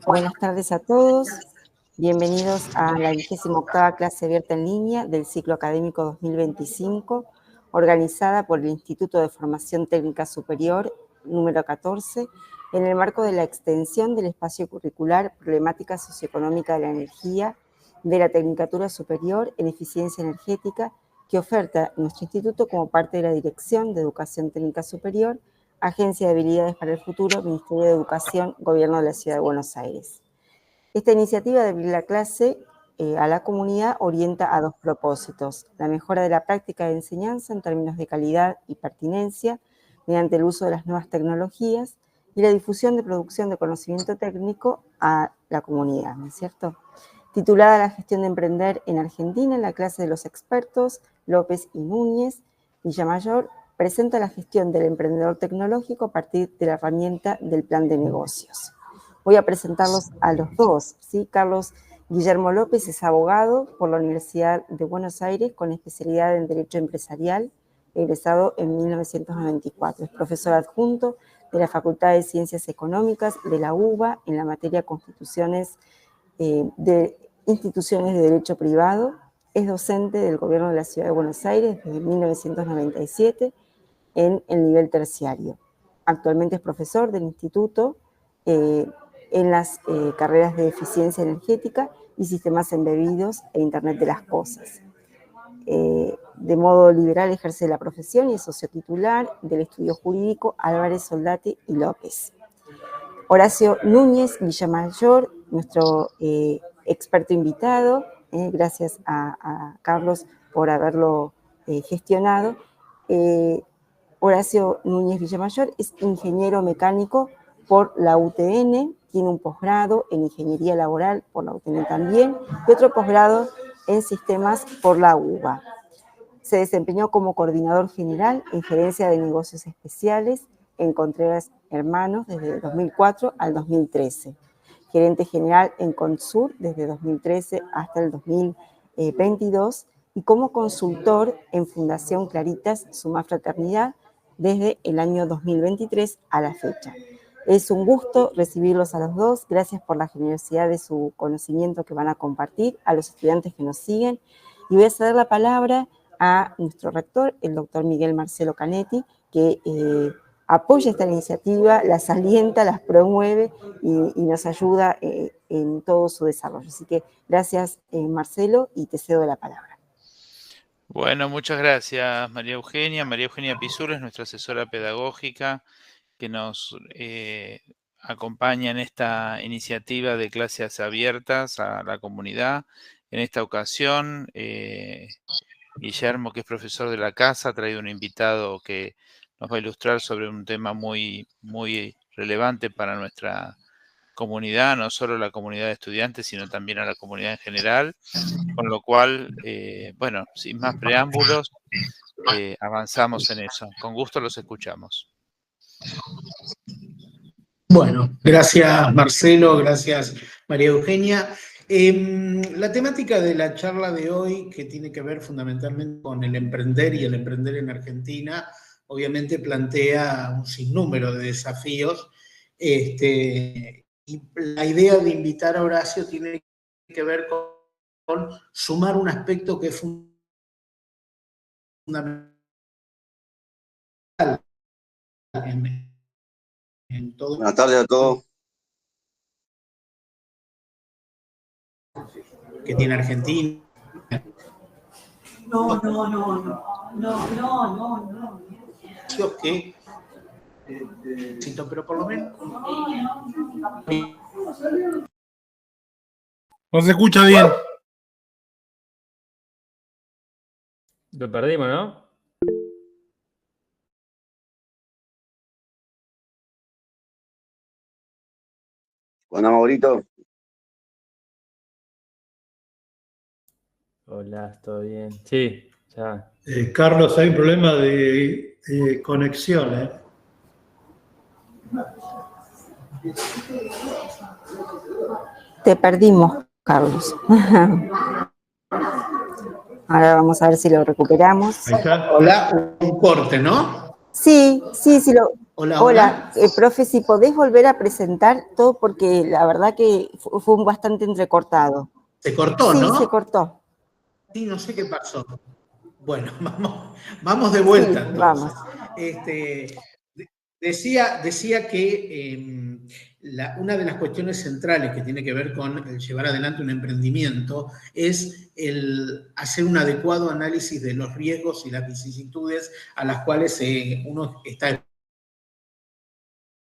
Buenas tardes a todos. Bienvenidos a la 28ª clase abierta en línea del ciclo académico 2025, organizada por el Instituto de Formación Técnica Superior número 14, en el marco de la extensión del espacio curricular Problemática Socioeconómica de la Energía de la Tecnicatura Superior en Eficiencia Energética, que oferta nuestro instituto como parte de la Dirección de Educación Técnica Superior, Agencia de Habilidades para el Futuro, Ministerio de Educación, Gobierno de la Ciudad de Buenos Aires. Esta iniciativa de abrir la clase a la comunidad orienta a dos propósitos: la mejora de la práctica de enseñanza en términos de calidad y pertinencia mediante el uso de las nuevas tecnologías y la difusión de producción de conocimiento técnico a la comunidad, ¿no es cierto? Titulada La gestión de emprender en Argentina, en la clase de los expertos López y Núñez, Villamayor presenta la gestión del emprendedor tecnológico a partir de la herramienta del plan de negocios. Voy a presentarlos a los dos, ¿sí? Carlos Guillermo López es abogado por la Universidad de Buenos Aires con especialidad en Derecho Empresarial, egresado en 1994. Es profesor adjunto de la Facultad de Ciencias Económicas de la UBA en la materia Constituciones de Instituciones de Derecho Privado. Es docente del Gobierno de la Ciudad de Buenos Aires desde 1997 en el nivel terciario. Actualmente es profesor del instituto en las carreras de Eficiencia Energética y Sistemas Embebidos e Internet de las Cosas. De modo liberal ejerce la profesión y es socio titular del estudio jurídico Álvarez, Soldati y López. Horacio Núñez Villamayor, nuestro experto invitado, gracias a Carlos por haberlo gestionado. Horacio Núñez Villamayor es ingeniero mecánico por la UTN, tiene un posgrado en ingeniería laboral por la UTN también, y otro posgrado en sistemas por la UBA. Se desempeñó como coordinador general en gerencia de negocios especiales en Contreras Hermanos desde 2004 al 2013. Gerente general en Consur desde 2013 hasta el 2022 y como consultor en Fundación Claritas Summa Fraternidad desde el año 2023 a la fecha. Es un gusto recibirlos a los dos. Gracias por la generosidad de su conocimiento que van a compartir a los estudiantes que nos siguen. Y voy a ceder la palabra a nuestro rector, el doctor Miguel Marcelo Canetti, que apoya esta iniciativa, las alienta, las promueve y nos ayuda en todo su desarrollo. Así que gracias, Marcelo, y te cedo la palabra. Bueno, muchas gracias, María Eugenia. María Eugenia Pisur es nuestra asesora pedagógica que nos acompaña en esta iniciativa de clases abiertas a la comunidad. En esta ocasión, Guillermo, que es profesor de la casa, ha traído un invitado que nos va a ilustrar sobre un tema muy relevante para nuestra comunidad, no solo la comunidad de estudiantes, sino también a la comunidad en general, con lo cual, bueno, sin más preámbulos, avanzamos en eso. Con gusto los escuchamos. Bueno, gracias Marcelo, gracias María Eugenia. La temática de la charla de hoy, que tiene que ver fundamentalmente con el emprender y el emprender en Argentina, obviamente plantea un sinnúmero de desafíos. Y la idea de invitar a Horacio tiene que ver con sumar un aspecto que es fundamental en todo. Buenas tardes a todos. Que tiene Argentina. No. Que, pero por lo menos. No se escucha bien. Lo perdimos, ¿no? Hola, Maurito. Hola, ¿todo bien? Sí, ya. Carlos, hay un problema de conexión, Te perdimos, Carlos. Ahora vamos a ver si lo recuperamos. Ahí está. Hola, un corte, ¿no? Sí, sí, sí. Hola, Hola, profe, si podés volver a presentar todo porque la verdad que fue bastante entrecortado. Se cortó, Sí, ¿no? se cortó. Sí, no sé qué pasó. Bueno, vamos de Sí, vuelta entonces. vamos. Decía que una de las cuestiones centrales que tiene que ver con el llevar adelante un emprendimiento es el hacer un adecuado análisis de los riesgos y las vicisitudes a las cuales uno está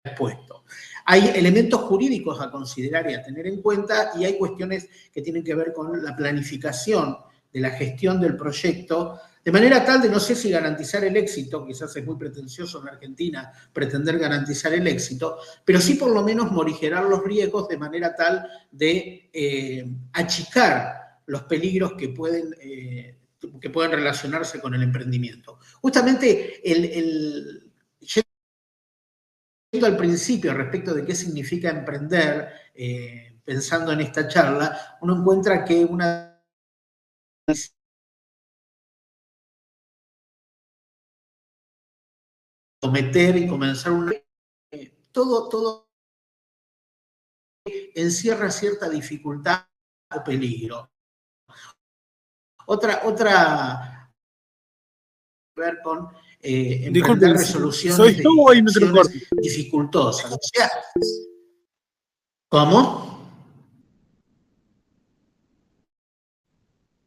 expuesto. Hay elementos jurídicos a considerar y a tener en cuenta y hay cuestiones que tienen que ver con la planificación de la gestión del proyecto, de manera tal de no sé si garantizar el éxito, quizás es muy pretencioso en Argentina pretender garantizar el éxito, pero sí por lo menos morigerar los riesgos de manera tal de achicar los peligros que pueden relacionarse con el emprendimiento. Justamente al principio respecto de qué significa emprender, pensando en esta charla, uno encuentra que cometer y comenzar todo encierra cierta dificultad o peligro. Otra ver con emprender resoluciones de acciones dificultosas. O sea, ¿cómo?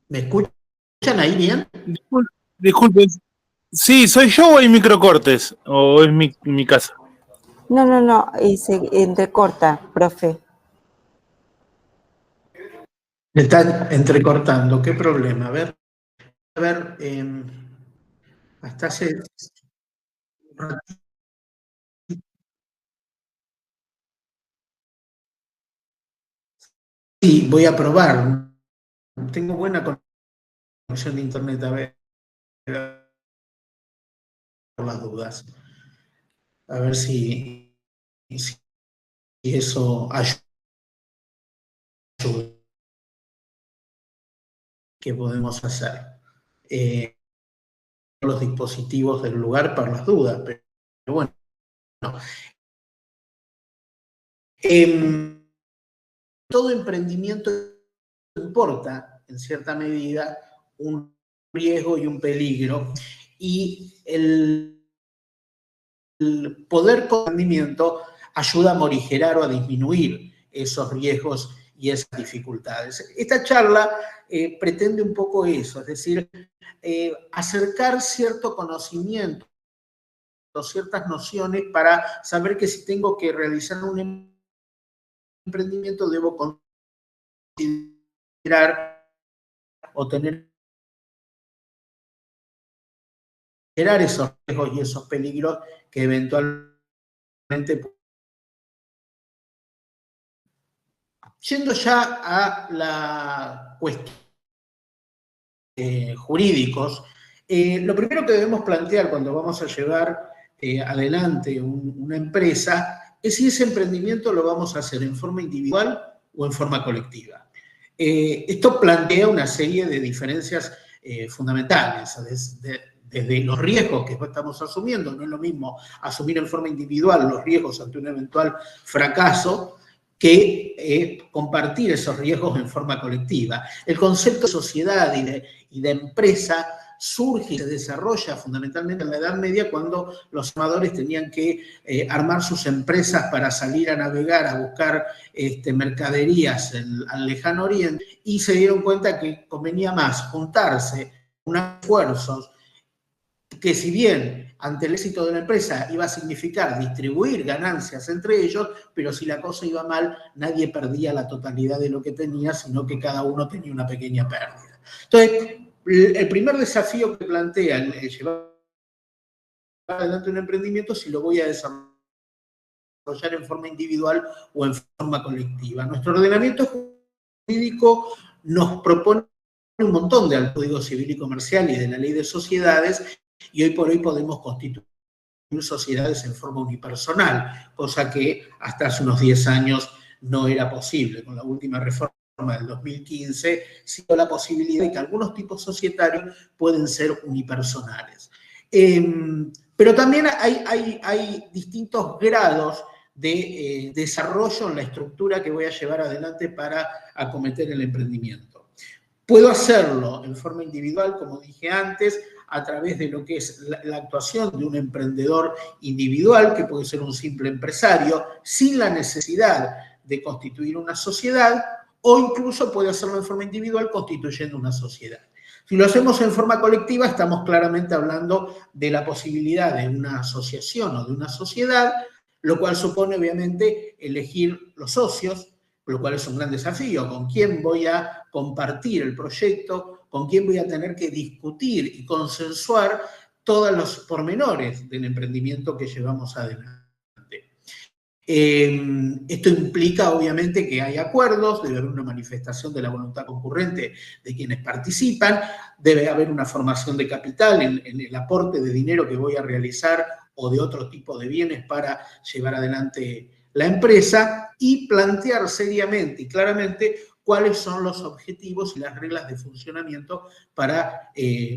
¿Me escuchan ahí bien? Disculpen, sí, ¿soy yo o hay microcortes? ¿O es mi casa? No, se entrecorta, profe. Me están entrecortando, ¿qué problema? A ver, hasta hace sí, voy a probar. Tengo buena conexión de internet, a ver, por las dudas. A ver si eso ayuda. ¿Qué podemos hacer? Los dispositivos del lugar para las dudas, pero bueno. Todo emprendimiento importa, en cierta medida, un riesgo y un peligro, y el poder con emprendimiento ayuda a morigerar o a disminuir esos riesgos y esas dificultades. Esta charla pretende un poco eso, es decir, acercar cierto conocimiento, ciertas nociones para saber que si tengo que realizar un emprendimiento debo considerar o tener esos riesgos y esos peligros que eventualmente. Yendo ya a la cuestión jurídicos, lo primero que debemos plantear cuando vamos a llevar adelante una empresa es si ese emprendimiento lo vamos a hacer en forma individual o en forma colectiva. Esto plantea una serie de diferencias fundamentales, desde los riesgos que estamos asumiendo, no es lo mismo asumir en forma individual los riesgos ante un eventual fracaso que compartir esos riesgos en forma colectiva. El concepto de sociedad y de empresa surge y se desarrolla fundamentalmente en la Edad Media cuando los armadores tenían que armar sus empresas para salir a navegar, a buscar mercaderías al lejano oriente y se dieron cuenta que convenía más juntarse unos esfuerzos que si bien ante el éxito de la empresa iba a significar distribuir ganancias entre ellos, pero si la cosa iba mal, nadie perdía la totalidad de lo que tenía, sino que cada uno tenía una pequeña pérdida. Entonces, el primer desafío que plantea el llevar adelante un emprendimiento, si lo voy a desarrollar en forma individual o en forma colectiva. Nuestro ordenamiento jurídico nos propone un montón del Código Civil y Comercial y de la Ley de Sociedades, y hoy por hoy podemos constituir sociedades en forma unipersonal, cosa que hasta hace unos 10 años no era posible. Con la última reforma del 2015, sí la posibilidad de que algunos tipos societarios pueden ser unipersonales. Pero también hay distintos grados de desarrollo en la estructura que voy a llevar adelante para acometer el emprendimiento. Puedo hacerlo en forma individual, como dije antes, a través de lo que es la actuación de un emprendedor individual, que puede ser un simple empresario, sin la necesidad de constituir una sociedad, o incluso puede hacerlo en forma individual constituyendo una sociedad. Si lo hacemos en forma colectiva, estamos claramente hablando de la posibilidad de una asociación o de una sociedad, lo cual supone obviamente elegir los socios, lo cual es un gran desafío, con quién voy a compartir el proyecto, con quién voy a tener que discutir y consensuar todos los pormenores del emprendimiento que llevamos adelante. Esto implica obviamente que hay acuerdos, debe haber una manifestación de la voluntad concurrente de quienes participan, debe haber una formación de capital en el aporte de dinero que voy a realizar o de otro tipo de bienes para llevar adelante la empresa y plantear seriamente y claramente cuáles son los objetivos y las reglas de funcionamiento para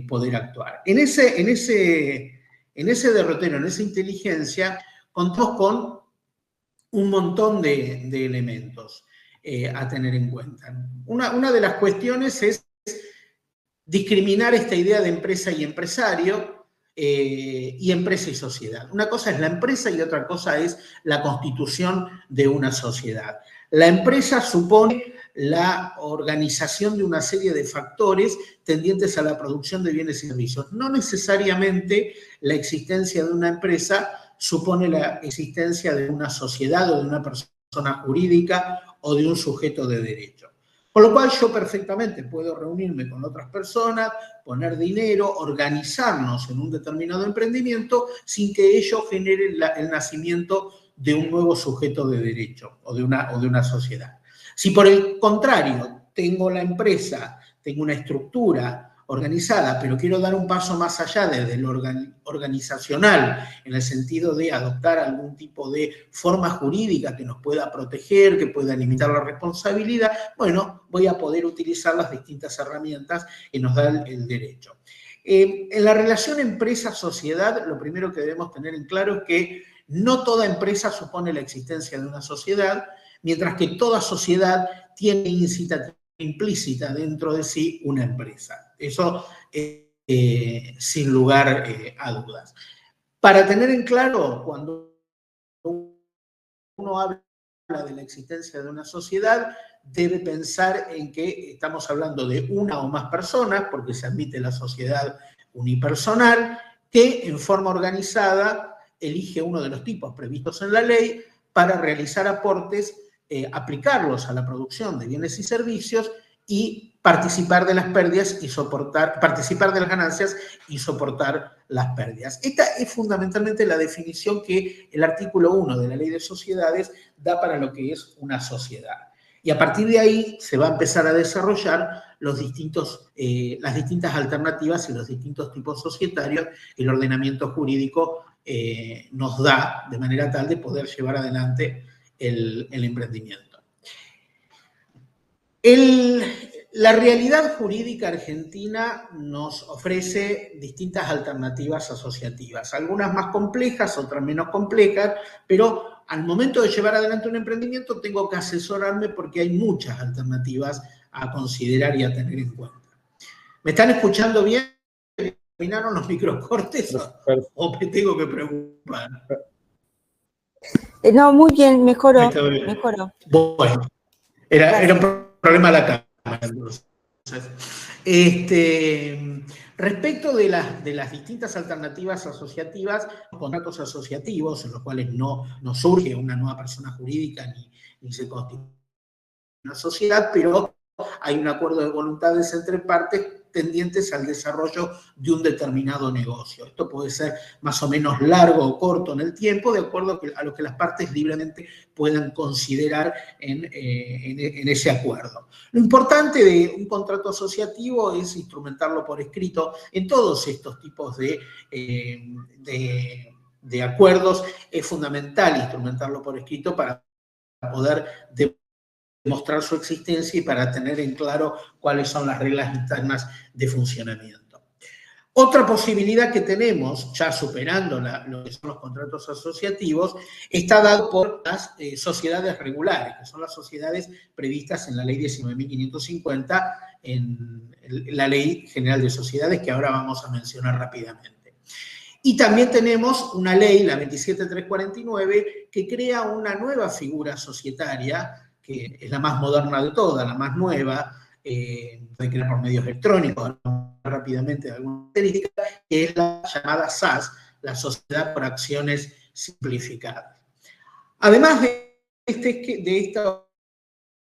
poder actuar. En ese derrotero, en esa inteligencia, contamos con un montón de elementos a tener en cuenta. Una de las cuestiones es discriminar esta idea de empresa y empresario y empresa y sociedad. Una cosa es la empresa y otra cosa es la constitución de una sociedad. La empresa supone la organización de una serie de factores tendientes a la producción de bienes y servicios. No necesariamente la existencia de una empresa supone la existencia de una sociedad o de una persona jurídica o de un sujeto de derecho. Con lo cual yo perfectamente puedo reunirme con otras personas, poner dinero, organizarnos en un determinado emprendimiento sin que ello genere el nacimiento de un nuevo sujeto de derecho o de una sociedad. Si por el contrario tengo la empresa, tengo una estructura organizada, pero quiero dar un paso más allá desde lo organizacional, en el sentido de adoptar algún tipo de forma jurídica que nos pueda proteger, que pueda limitar la responsabilidad, bueno, voy a poder utilizar las distintas herramientas que nos da el derecho. En la relación empresa-sociedad, lo primero que debemos tener en claro es que no toda empresa supone la existencia de una sociedad, mientras que toda sociedad tiene implícita dentro de sí una empresa. Eso sin lugar a dudas. Para tener en claro, cuando uno habla de la existencia de una sociedad, debe pensar en que estamos hablando de una o más personas, porque se admite la sociedad unipersonal, que en forma organizada elige uno de los tipos previstos en la ley para realizar aportes, aplicarlos a la producción de bienes y servicios y participar de las pérdidas y participar de las ganancias y soportar las pérdidas. Esta es fundamentalmente la definición que el artículo 1 de la Ley de Sociedades da para lo que es una sociedad. Y a partir de ahí se va a empezar a desarrollar las distintas alternativas y los distintos tipos societarios que el ordenamiento jurídico nos da de manera tal de poder llevar adelante el emprendimiento. La realidad jurídica argentina nos ofrece distintas alternativas asociativas, algunas más complejas, otras menos complejas, pero al momento de llevar adelante un emprendimiento tengo que asesorarme porque hay muchas alternativas a considerar y a tener en cuenta. ¿Me están escuchando bien? ¿Terminaron los microcortes o me tengo que preocupar? No, muy bien, mejoró. Bueno, era un problema de la cámara. Entonces. Respecto de las distintas alternativas asociativas, contratos asociativos en los cuales no surge una nueva persona jurídica ni se constituye una sociedad, pero hay un acuerdo de voluntades entre partes tendientes al desarrollo de un determinado negocio. Esto puede ser más o menos largo o corto en el tiempo, de acuerdo a lo que las partes libremente puedan considerar en ese acuerdo. Lo importante de un contrato asociativo es instrumentarlo por escrito en todos estos tipos de acuerdos. Es fundamental instrumentarlo por escrito para poder demostrar su existencia y para tener en claro cuáles son las reglas internas de funcionamiento. Otra posibilidad que tenemos, ya superando lo que son los contratos asociativos, está dado por las sociedades regulares, que son las sociedades previstas en la ley 19.550, en la Ley General de Sociedades, que ahora vamos a mencionar rápidamente. Y también tenemos una ley, la 27.349, que crea una nueva figura societaria, que es la más moderna de todas, la más nueva, puede crear por medios electrónicos, rápidamente de alguna característica, que es la llamada SAS, la Sociedad por Acciones Simplificadas. Además de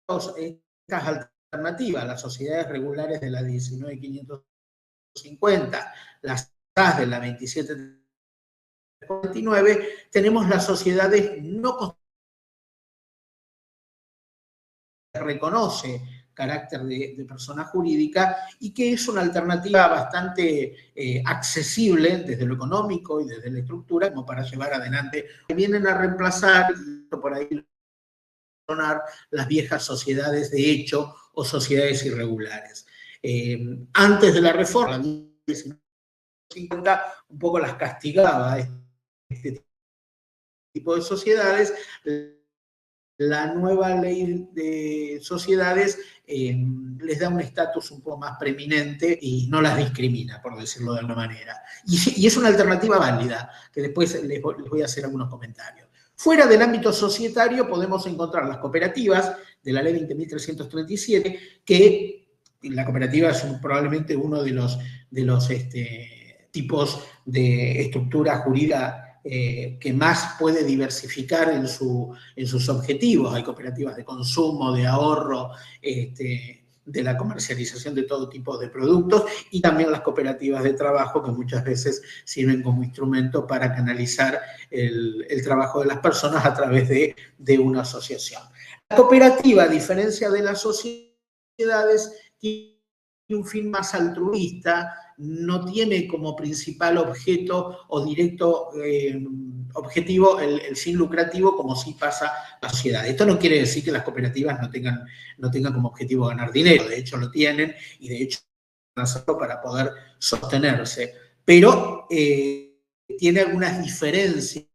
estas alternativas, las sociedades regulares de la 19.550, las SAS de la 27.349, tenemos las sociedades no constituidas, reconoce carácter de persona jurídica y que es una alternativa bastante accesible desde lo económico y desde la estructura como para llevar adelante. Vienen a reemplazar, por ahí, las viejas sociedades de hecho o sociedades irregulares. Antes de la reforma, la 1950 un poco las castigaba este tipo de sociedades. La nueva ley de sociedades les da un estatus un poco más preeminente y no las discrimina, por decirlo de alguna manera. Y es una alternativa válida, que después les voy a hacer algunos comentarios. Fuera del ámbito societario podemos encontrar las cooperativas de la ley 20.337, que la cooperativa es probablemente uno de los tipos de estructura jurídica que más puede diversificar en sus objetivos. Hay cooperativas de consumo, de ahorro, de la comercialización de todo tipo de productos, y también las cooperativas de trabajo, que muchas veces sirven como instrumento para canalizar el trabajo de las personas a través de una asociación. La cooperativa, a diferencia de las sociedades, tiene un fin más altruista, no tiene como principal objeto o directo objetivo el fin lucrativo, como sí pasa en la sociedad. Esto no quiere decir que las cooperativas no tengan como objetivo ganar dinero, de hecho lo tienen y de hecho van a hacerlo para poder sostenerse, pero tiene algunas diferencias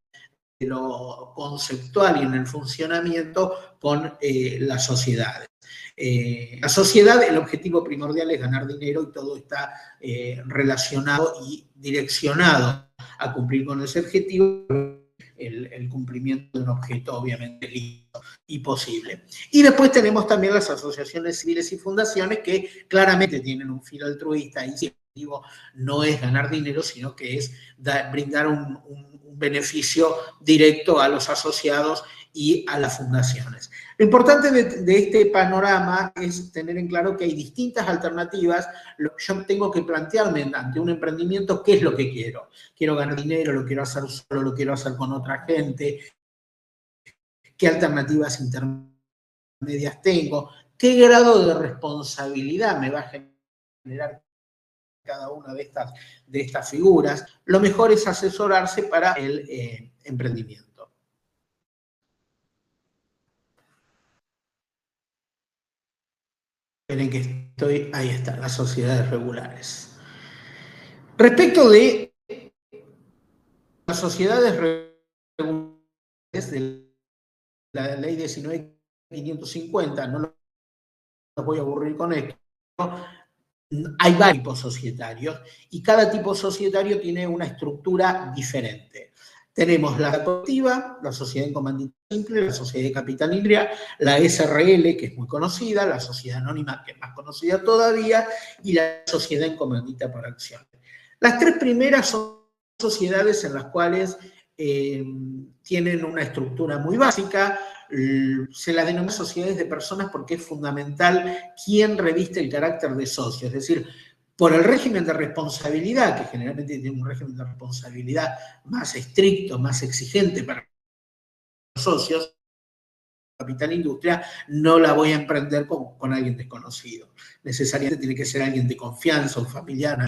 de lo conceptual y en el funcionamiento con las sociedades. La sociedad, el objetivo primordial es ganar dinero y todo está relacionado y direccionado a cumplir con ese objetivo, el cumplimiento de un objeto obviamente listo y posible. Y después tenemos también las asociaciones civiles y fundaciones que claramente tienen un fin altruista y el objetivo no es ganar dinero, sino que es brindar un beneficio directo a los asociados y a las fundaciones. Lo importante de este panorama es tener en claro que hay distintas alternativas. Yo tengo que plantearme ante un emprendimiento qué es lo que quiero. Quiero ganar dinero, lo quiero hacer solo, lo quiero hacer con otra gente. ¿Qué alternativas intermedias tengo? ¿Qué grado de responsabilidad me va a generar cada una de estas figuras? Lo mejor es asesorarse para el emprendimiento. Esperen que estoy, ahí está, las sociedades regulares. Respecto de las sociedades regulares de la ley 19.550, no los voy a aburrir con esto, hay varios tipos societarios y cada tipo societario tiene una estructura diferente. Tenemos la cooperativa, la sociedad en comandita simple, la sociedad de capital libre, la SRL, que es muy conocida, la sociedad anónima, que es más conocida todavía, y la sociedad en comandita por acciones. Las tres primeras son sociedades en las cuales tienen una estructura muy básica. Se las denomina sociedades de personas porque es fundamental quién reviste el carácter de socio, es decir, por el régimen de responsabilidad, que generalmente tiene un régimen de responsabilidad más estricto, más exigente para los socios, capital industria, no la voy a emprender con alguien desconocido. Necesariamente tiene que ser alguien de confianza, un familiar,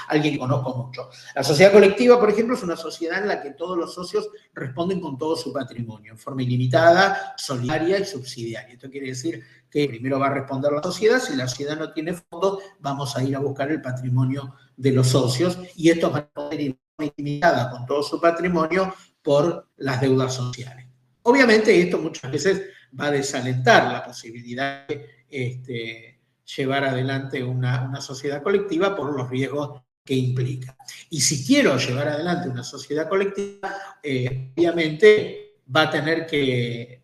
alguien que conozco mucho. La sociedad colectiva, por ejemplo, es una sociedad en la que todos los socios responden con todo su patrimonio, en forma ilimitada, solidaria y subsidiaria. Esto quiere decir que primero va a responder la sociedad, si la sociedad no tiene fondos, vamos a ir a buscar el patrimonio de los socios, y estos van a poder ir intimidadas con todo su patrimonio por las deudas sociales. Obviamente esto muchas veces va a desalentar la posibilidad de llevar adelante una sociedad colectiva por los riesgos que implica. Y si quiero llevar adelante una sociedad colectiva, obviamente va a tener que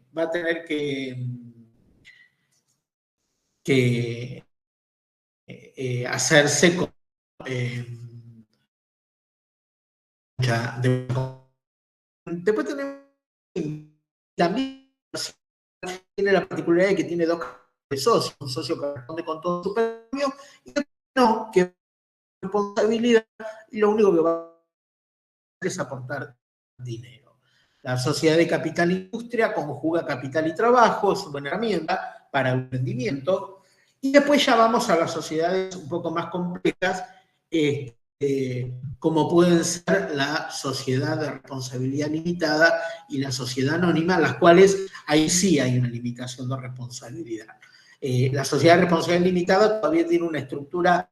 hacerse con mucha deuda. Después tenemos también tiene la particularidad de que tiene dos socios, un socio que responde con todo su patrimonio y otro no, que responsabilidad y lo único que va a hacer es aportar dinero. La sociedad de capital e industria conjuga capital y trabajo, es una buena herramienta para el emprendimiento. Y después ya vamos a las sociedades un poco más complejas, como pueden ser la sociedad de responsabilidad limitada y la sociedad anónima, las cuales ahí sí hay una limitación de responsabilidad. La sociedad de responsabilidad limitada todavía tiene una estructura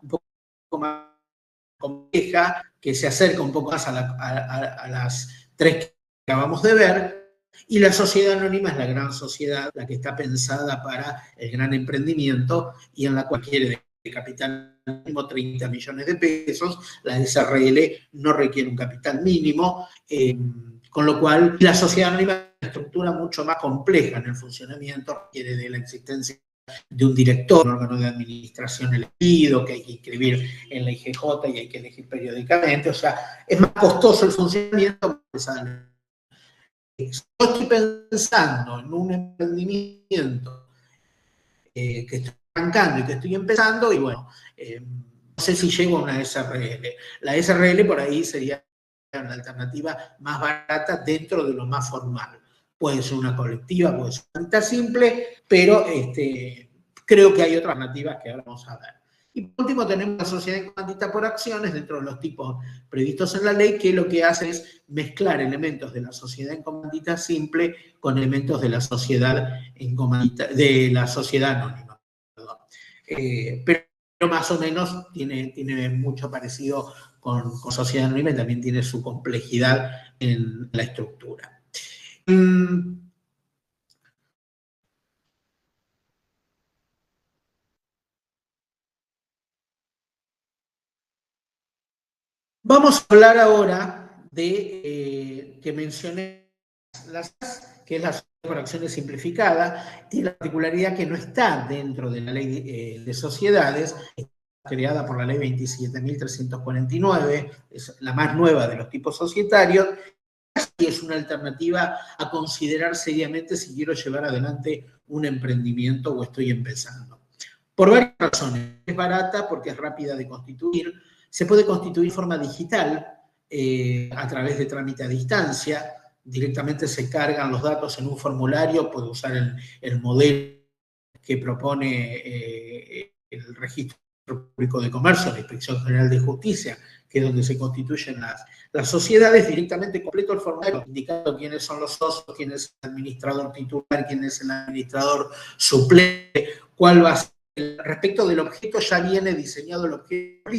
un poco más compleja, que se acerca un poco más a las tres que acabamos de ver, y la sociedad anónima es la gran sociedad, la que está pensada para el gran emprendimiento y en la cual quiere de capital mínimo 30 millones de pesos, la SRL no requiere un capital mínimo, con lo cual la sociedad anónima es una estructura mucho más compleja en el funcionamiento, requiere de la existencia de un director, un órgano de administración elegido, que hay que inscribir en la IGJ y hay que elegir periódicamente, o sea, es más costoso el funcionamiento. Yo estoy pensando en un emprendimiento que estoy arrancando y que estoy empezando, y bueno, no sé si llego a una SRL. La SRL por ahí sería una alternativa más barata dentro de lo más formal. Puede ser una colectiva, puede ser una mitad simple, pero creo que hay otras alternativas que ahora vamos a ver. Y por último tenemos la sociedad en comandita por acciones dentro de los tipos previstos en la ley, que lo que hace es mezclar elementos de la sociedad en comandita simple con elementos de la sociedad en comandita, de la sociedad anónima. Pero más o menos tiene mucho parecido con sociedad anónima y también tiene su complejidad en la estructura. Vamos a hablar ahora de que mencioné que es la sociedad por acciones simplificada, tiene la particularidad que no está dentro de la ley de sociedades, está creada por la ley 27.349, es la más nueva de los tipos societarios, y es una alternativa a considerar seriamente si quiero llevar adelante un emprendimiento o estoy empezando. Por varias razones. Es barata porque es rápida de constituir, se puede constituir de forma digital a través de trámite a distancia, directamente se cargan los datos en un formulario, puede usar el modelo que propone el Registro Público de Comercio, la Inspección General de Justicia, que es donde se constituyen las sociedades, directamente completo el formulario, indicando quiénes son los socios, quién es el administrador titular, quién es el administrador suplente, cuál va a ser. Respecto del objeto, ya viene diseñado el objeto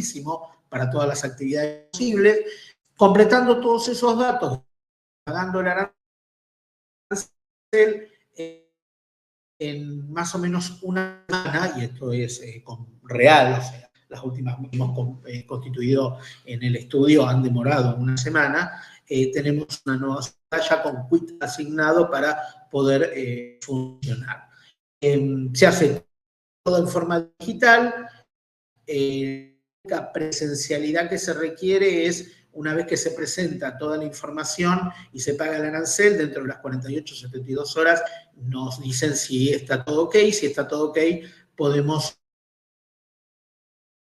para todas las actividades posibles, completando todos esos datos, pagando el arancel en más o menos una semana, y esto es real, o sea, las últimas que hemos constituido en el estudio han demorado una semana, tenemos una nueva sociedad ya con quit asignado para poder funcionar. Se hace todo en forma digital, la presencialidad que se requiere es una vez que se presenta toda la información y se paga el arancel, dentro de las 48 o 72 horas nos dicen si está todo ok. Si está todo ok, podemos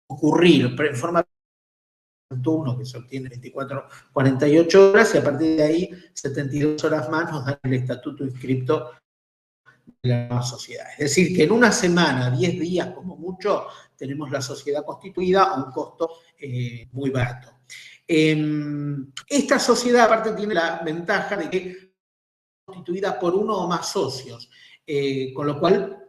concurrir en forma de turno que se obtiene 24, 48 horas, y a partir de ahí 72 horas más nos dan el estatuto inscripto de la nueva sociedad. Es decir, que en una semana, 10 días como mucho, tenemos la sociedad constituida a un costo muy barato. Esta sociedad aparte tiene la ventaja de que es constituida por uno o más socios, con lo cual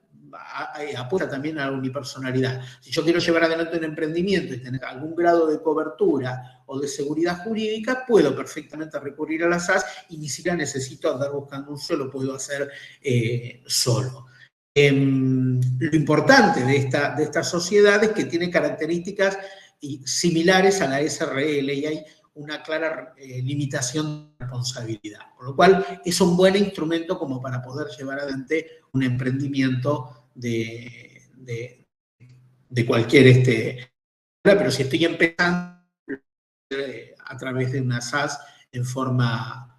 apuesta también a la unipersonalidad. Si yo quiero llevar adelante un emprendimiento y tener algún grado de cobertura o de seguridad jurídica, puedo perfectamente recurrir a la SAS y ni siquiera necesito andar buscando un solo, puedo hacer solo. Lo importante de esta sociedad es que tiene características similares a la SRL y hay una clara limitación de responsabilidad, con lo cual es un buen instrumento como para poder llevar adelante un emprendimiento de cualquier pero si estoy empezando a través de una SAS en forma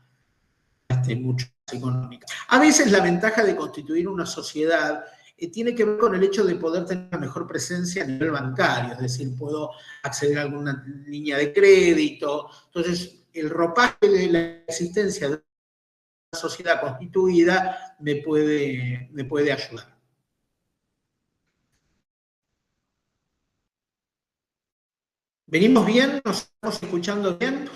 mucho más económica. A veces la ventaja de constituir una sociedad tiene que ver con el hecho de poder tener una mejor presencia a nivel bancario, es decir, puedo acceder a alguna línea de crédito. Entonces, el ropaje de la existencia de una sociedad constituida me puede ayudar. ¿Venimos bien? ¿Nos estamos escuchando bien?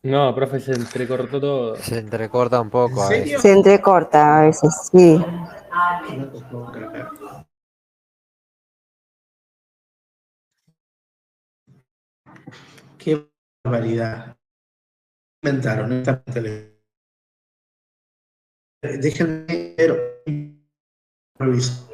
No, profe, se entrecortó todo. Se entrecorta un poco ¿En a serio? veces. Se entrecorta a veces, sí. No te puedo creer. Qué barbaridad. Inventaron esta televisión. Déjenme revisar.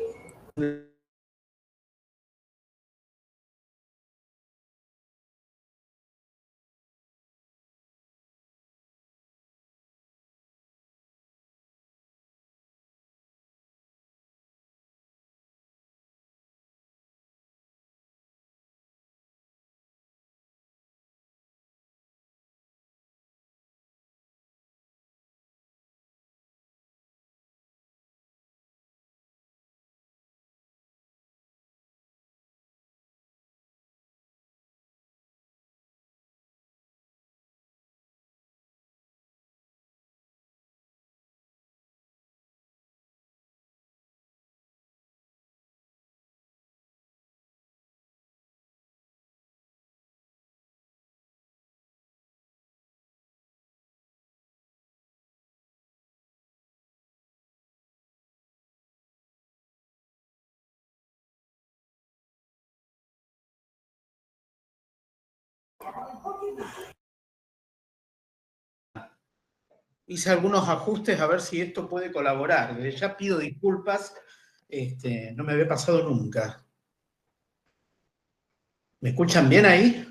Hice algunos ajustes a ver si esto puede colaborar. Desde ya pido disculpas, no me había pasado nunca. ¿Me escuchan bien ahí?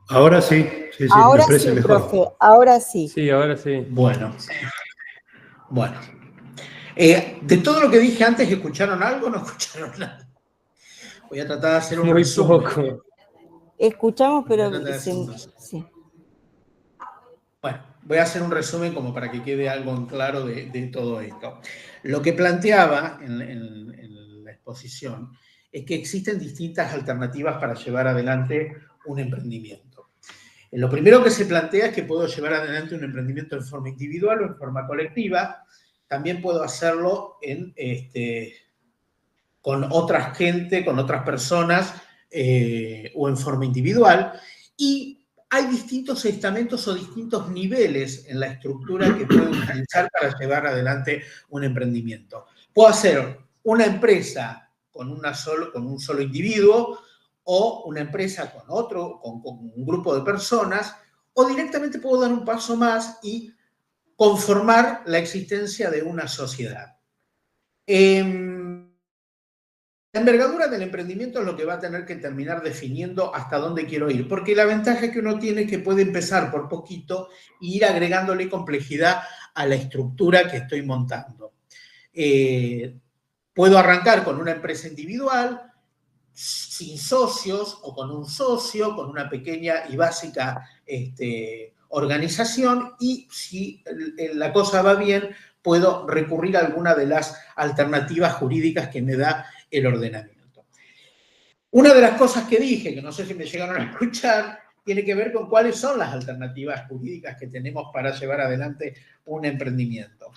Ahora sí, sí, Ahora me parece sí, mejor. profe, ahora sí. Sí, ahora sí. Bueno. De todo lo que dije antes, ¿escucharon algo o no escucharon nada? Voy a tratar de hacer un Muy resumen. poco. Escuchamos, pero sí. Bueno, voy a hacer un resumen como para que quede algo en claro de todo esto. Lo que planteaba en la exposición es que existen distintas alternativas para llevar adelante un emprendimiento. Lo primero que se plantea es que puedo llevar adelante un emprendimiento en forma individual o en forma colectiva. También puedo hacerlo con otra gente, con otras personas o en forma individual. Y hay distintos estamentos o distintos niveles en la estructura que puedo utilizar para llevar adelante un emprendimiento. Puedo hacer una empresa con un solo individuo o una empresa con un grupo de personas, o directamente puedo dar un paso más y conformar la existencia de una sociedad. La envergadura del emprendimiento es lo que va a tener que terminar definiendo hasta dónde quiero ir, porque la ventaja que uno tiene es que puede empezar por poquito e ir agregándole complejidad a la estructura que estoy montando. Puedo arrancar con una empresa individual, sin socios o con un socio, con una pequeña y básica organización, y si la cosa va bien, puedo recurrir a alguna de las alternativas jurídicas que me da el ordenamiento. Una de las cosas que dije, que no sé si me llegaron a escuchar, tiene que ver con cuáles son las alternativas jurídicas que tenemos para llevar adelante un emprendimiento.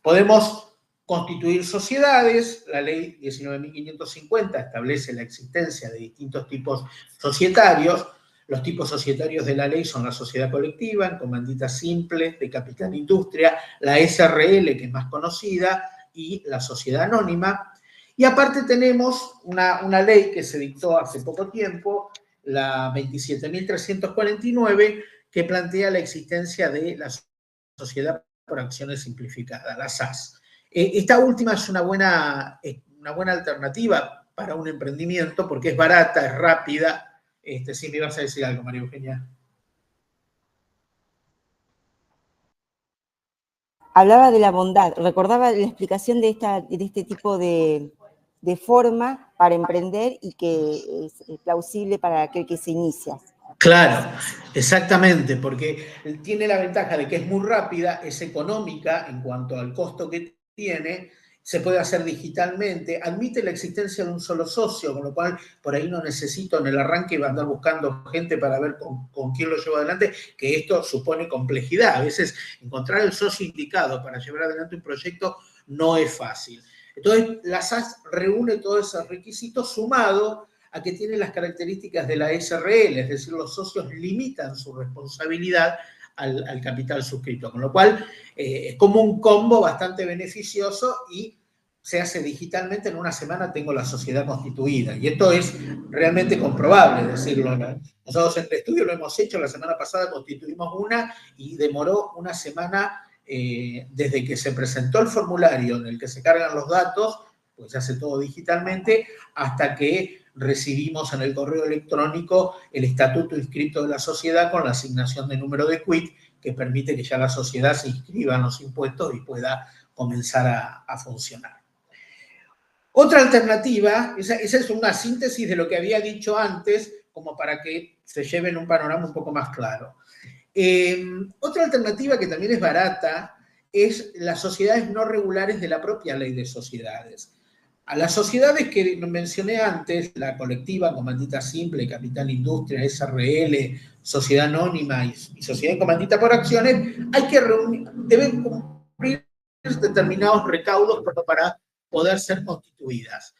Podemos constituir sociedades. La ley 19.550 establece la existencia de distintos tipos societarios. Los tipos societarios de la ley son la sociedad colectiva, en comandita simple, de capital industria, la SRL, que es más conocida, y la sociedad anónima. Y aparte tenemos una ley que se dictó hace poco tiempo, la 27.349, que plantea la existencia de la sociedad por acciones simplificadas, la SAS. Esta última es una buena alternativa para un emprendimiento porque es barata, es rápida. Sí, me ibas a decir algo, María Eugenia. Hablaba de la bondad, recordaba la explicación de este tipo de forma para emprender y que es plausible para aquel que se inicia. Claro, exactamente, porque tiene la ventaja de que es muy rápida, es económica en cuanto al costo que tiene, se puede hacer digitalmente, admite la existencia de un solo socio, con lo cual por ahí no necesito en el arranque andar buscando gente para ver con quién lo llevo adelante, que esto supone complejidad. A veces encontrar el socio indicado para llevar adelante un proyecto no es fácil. Entonces, la SAS reúne todos esos requisitos sumado a que tiene las características de la SRL, es decir, los socios limitan su responsabilidad al capital suscrito, con lo cual es como un combo bastante beneficioso y se hace digitalmente. En una semana tengo la sociedad constituida, y esto es realmente comprobable, decirlo. Nosotros en el estudio lo hemos hecho, la semana pasada constituimos una y demoró una semana desde que se presentó el formulario en el que se cargan los datos, pues se hace todo digitalmente, hasta que recibimos en el correo electrónico el estatuto inscrito de la sociedad con la asignación de número de quit, que permite que ya la sociedad se inscriba en los impuestos y pueda comenzar a funcionar. Otra alternativa, esa es una síntesis de lo que había dicho antes, como para que se lleven un panorama un poco más claro. Otra alternativa que también es barata es las sociedades no regulares de la propia ley de sociedades. A las sociedades que mencioné antes, la colectiva, comandita simple, capital industria, SRL, sociedad anónima y sociedad comandita por acciones, deben cumplir determinados recaudos para poder ser constituidas.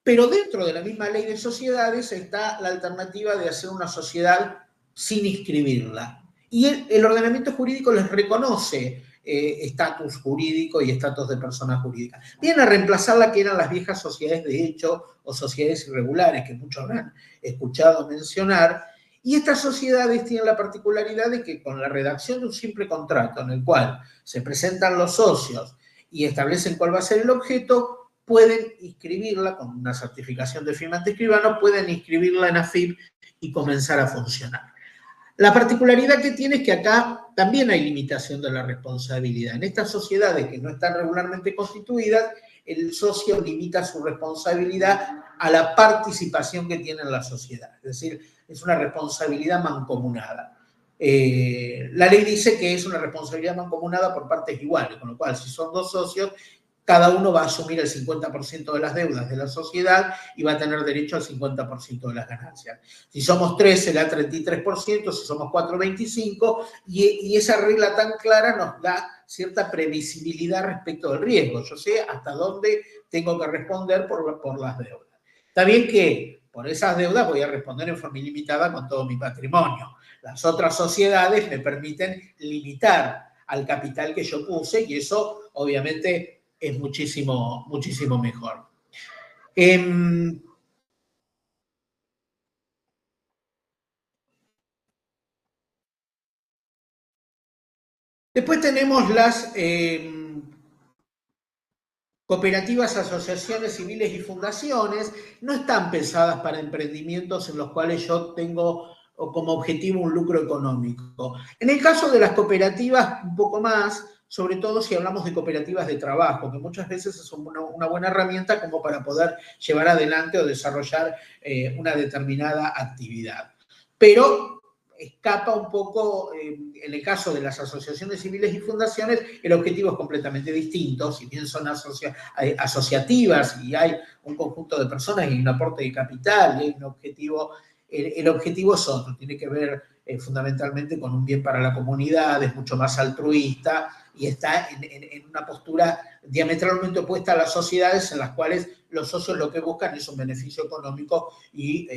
Pero dentro de la misma ley de sociedades está la alternativa de hacer una sociedad sin inscribirla. Y el ordenamiento jurídico les reconoce estatus jurídico y estatus de persona jurídica. Vienen a reemplazar la que eran las viejas sociedades de hecho o sociedades irregulares, que muchos habrán escuchado mencionar, y estas sociedades tienen la particularidad de que con la redacción de un simple contrato en el cual se presentan los socios y establecen cuál va a ser el objeto, pueden inscribirla con una certificación de firmante escribano, pueden inscribirla en AFIP y comenzar a funcionar. La particularidad que tiene es que acá también hay limitación de la responsabilidad. En estas sociedades que no están regularmente constituidas, el socio limita su responsabilidad a la participación que tiene en la sociedad. Es decir, es una responsabilidad mancomunada. La ley dice que es una responsabilidad mancomunada por partes iguales, con lo cual, si son dos socios, cada uno va a asumir el 50% de las deudas de la sociedad y va a tener derecho al 50% de las ganancias. Si somos 3, será 33%, si somos 4, 25%, y esa regla tan clara nos da cierta previsibilidad respecto del riesgo. Yo sé hasta dónde tengo que responder por las deudas. Está bien que por esas deudas voy a responder en forma ilimitada con todo mi patrimonio. Las otras sociedades me permiten limitar al capital que yo puse y eso, obviamente, es muchísimo, muchísimo mejor. Después tenemos las cooperativas, asociaciones civiles y fundaciones. No están pensadas para emprendimientos en los cuales yo tengo como objetivo un lucro económico. En el caso de las cooperativas, un poco más, sobre todo si hablamos de cooperativas de trabajo, que muchas veces es una buena herramienta como para poder llevar adelante o desarrollar una determinada actividad. Pero escapa un poco, en el caso de las asociaciones civiles y fundaciones, el objetivo es completamente distinto. Si bien son asociativas y hay un conjunto de personas y un aporte de capital, y hay un objetivo, el objetivo es otro, tiene que ver fundamentalmente con un bien para la comunidad, es mucho más altruista y está en una postura diametralmente opuesta a las sociedades en las cuales los socios lo que buscan es un beneficio económico y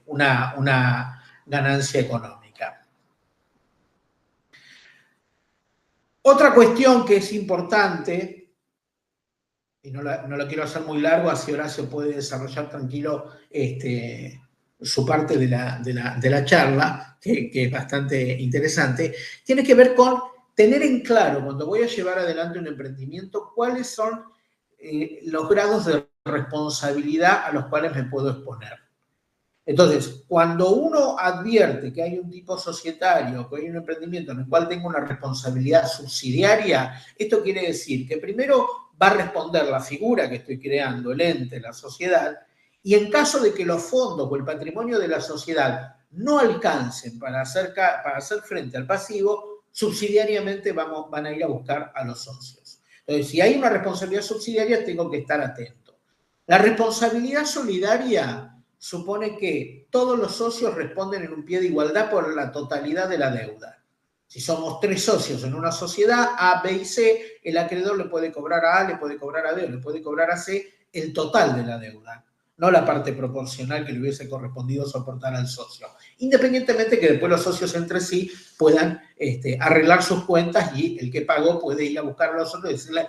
una ganancia económica. Otra cuestión que es importante, y no lo quiero hacer muy largo, así Horacio puede desarrollar tranquilo su parte de la charla, que es bastante interesante, tiene que ver con tener en claro, cuando voy a llevar adelante un emprendimiento, cuáles son los grados de responsabilidad a los cuales me puedo exponer. Entonces, cuando uno advierte que hay un tipo societario, que hay un emprendimiento en el cual tengo una responsabilidad subsidiaria, esto quiere decir que primero va a responder la figura que estoy creando, el ente, la sociedad, y en caso de que los fondos o el patrimonio de la sociedad no alcancen para hacer frente al pasivo, subsidiariamente van a ir a buscar a los socios. Entonces, si hay una responsabilidad subsidiaria, tengo que estar atento. La responsabilidad solidaria supone que todos los socios responden en un pie de igualdad por la totalidad de la deuda. Si somos 3 socios en una sociedad, A, B y C, el acreedor le puede cobrar a A, le puede cobrar a B o le puede cobrar a C el total de la deuda, no la parte proporcional que le hubiese correspondido soportar al socio. Independientemente que después los socios entre sí puedan arreglar sus cuentas y el que pagó puede ir a buscar a los otros y decirle,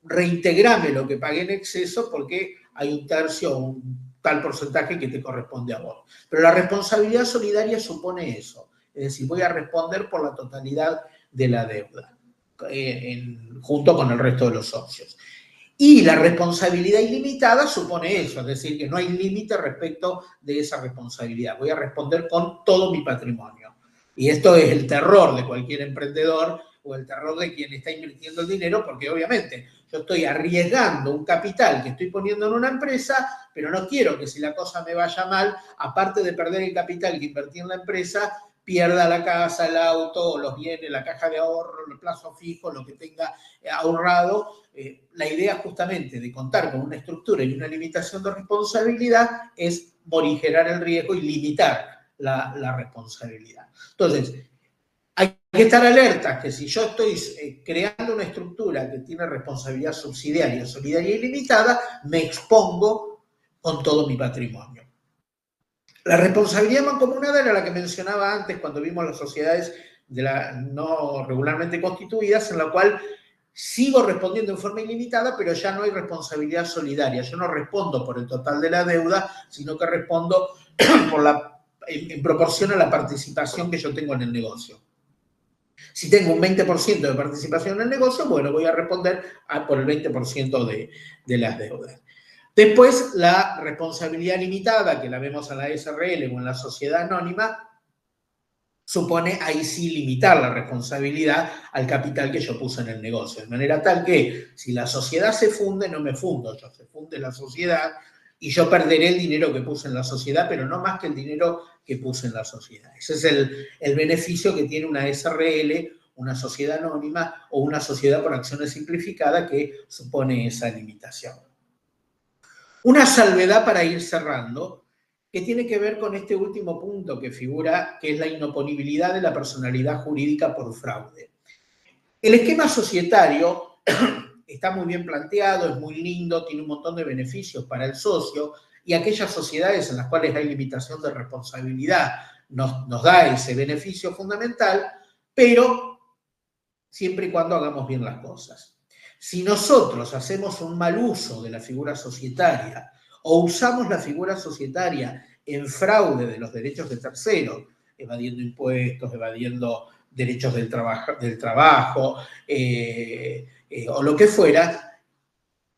reintegrame lo que pagué en exceso porque hay un tercio o un tal porcentaje que te corresponde a vos. Pero la responsabilidad solidaria supone eso. Es decir, voy a responder por la totalidad de la deuda, junto con el resto de los socios. Y la responsabilidad ilimitada supone eso, es decir, que no hay límite respecto de esa responsabilidad. Voy a responder con todo mi patrimonio. Y esto es el terror de cualquier emprendedor o el terror de quien está invirtiendo el dinero, porque obviamente yo estoy arriesgando un capital que estoy poniendo en una empresa, pero no quiero que si la cosa me vaya mal, aparte de perder el capital que invertí en la empresa, pierda la casa, el auto, los bienes, la caja de ahorro, el plazo fijo, lo que tenga ahorrado. La idea justamente de contar con una estructura y una limitación de responsabilidad es morigerar el riesgo y limitar la responsabilidad. Entonces, hay que estar alertas que si yo estoy creando una estructura que tiene responsabilidad subsidiaria, solidaria y limitada, me expongo con todo mi patrimonio. La responsabilidad mancomunada era la que mencionaba antes cuando vimos las sociedades no regularmente constituidas, en la cual sigo respondiendo en forma ilimitada, pero ya no hay responsabilidad solidaria. Yo no respondo por el total de la deuda, sino que respondo en proporción a la participación que yo tengo en el negocio. Si tengo un 20% de participación en el negocio, bueno, voy a responder por el 20% de las deudas. Después, la responsabilidad limitada, que la vemos en la SRL o en la sociedad anónima, supone ahí sí limitar la responsabilidad al capital que yo puse en el negocio. De manera tal que si la sociedad se funde, no me fundo yo, se funde la sociedad y yo perderé el dinero que puse en la sociedad, pero no más que el dinero que puse en la sociedad. Ese es el beneficio que tiene una SRL, una sociedad anónima o una sociedad por acciones simplificada que supone esa limitación. Una salvedad para ir cerrando, que tiene que ver con este último punto que figura, que es la inoponibilidad de la personalidad jurídica por fraude. El esquema societario está muy bien planteado, es muy lindo, tiene un montón de beneficios para el socio y aquellas sociedades en las cuales hay limitación de responsabilidad nos da ese beneficio fundamental, pero siempre y cuando hagamos bien las cosas. Si nosotros hacemos un mal uso de la figura societaria o usamos la figura societaria en fraude de los derechos de terceros, evadiendo impuestos, evadiendo derechos del trabajo o lo que fuera,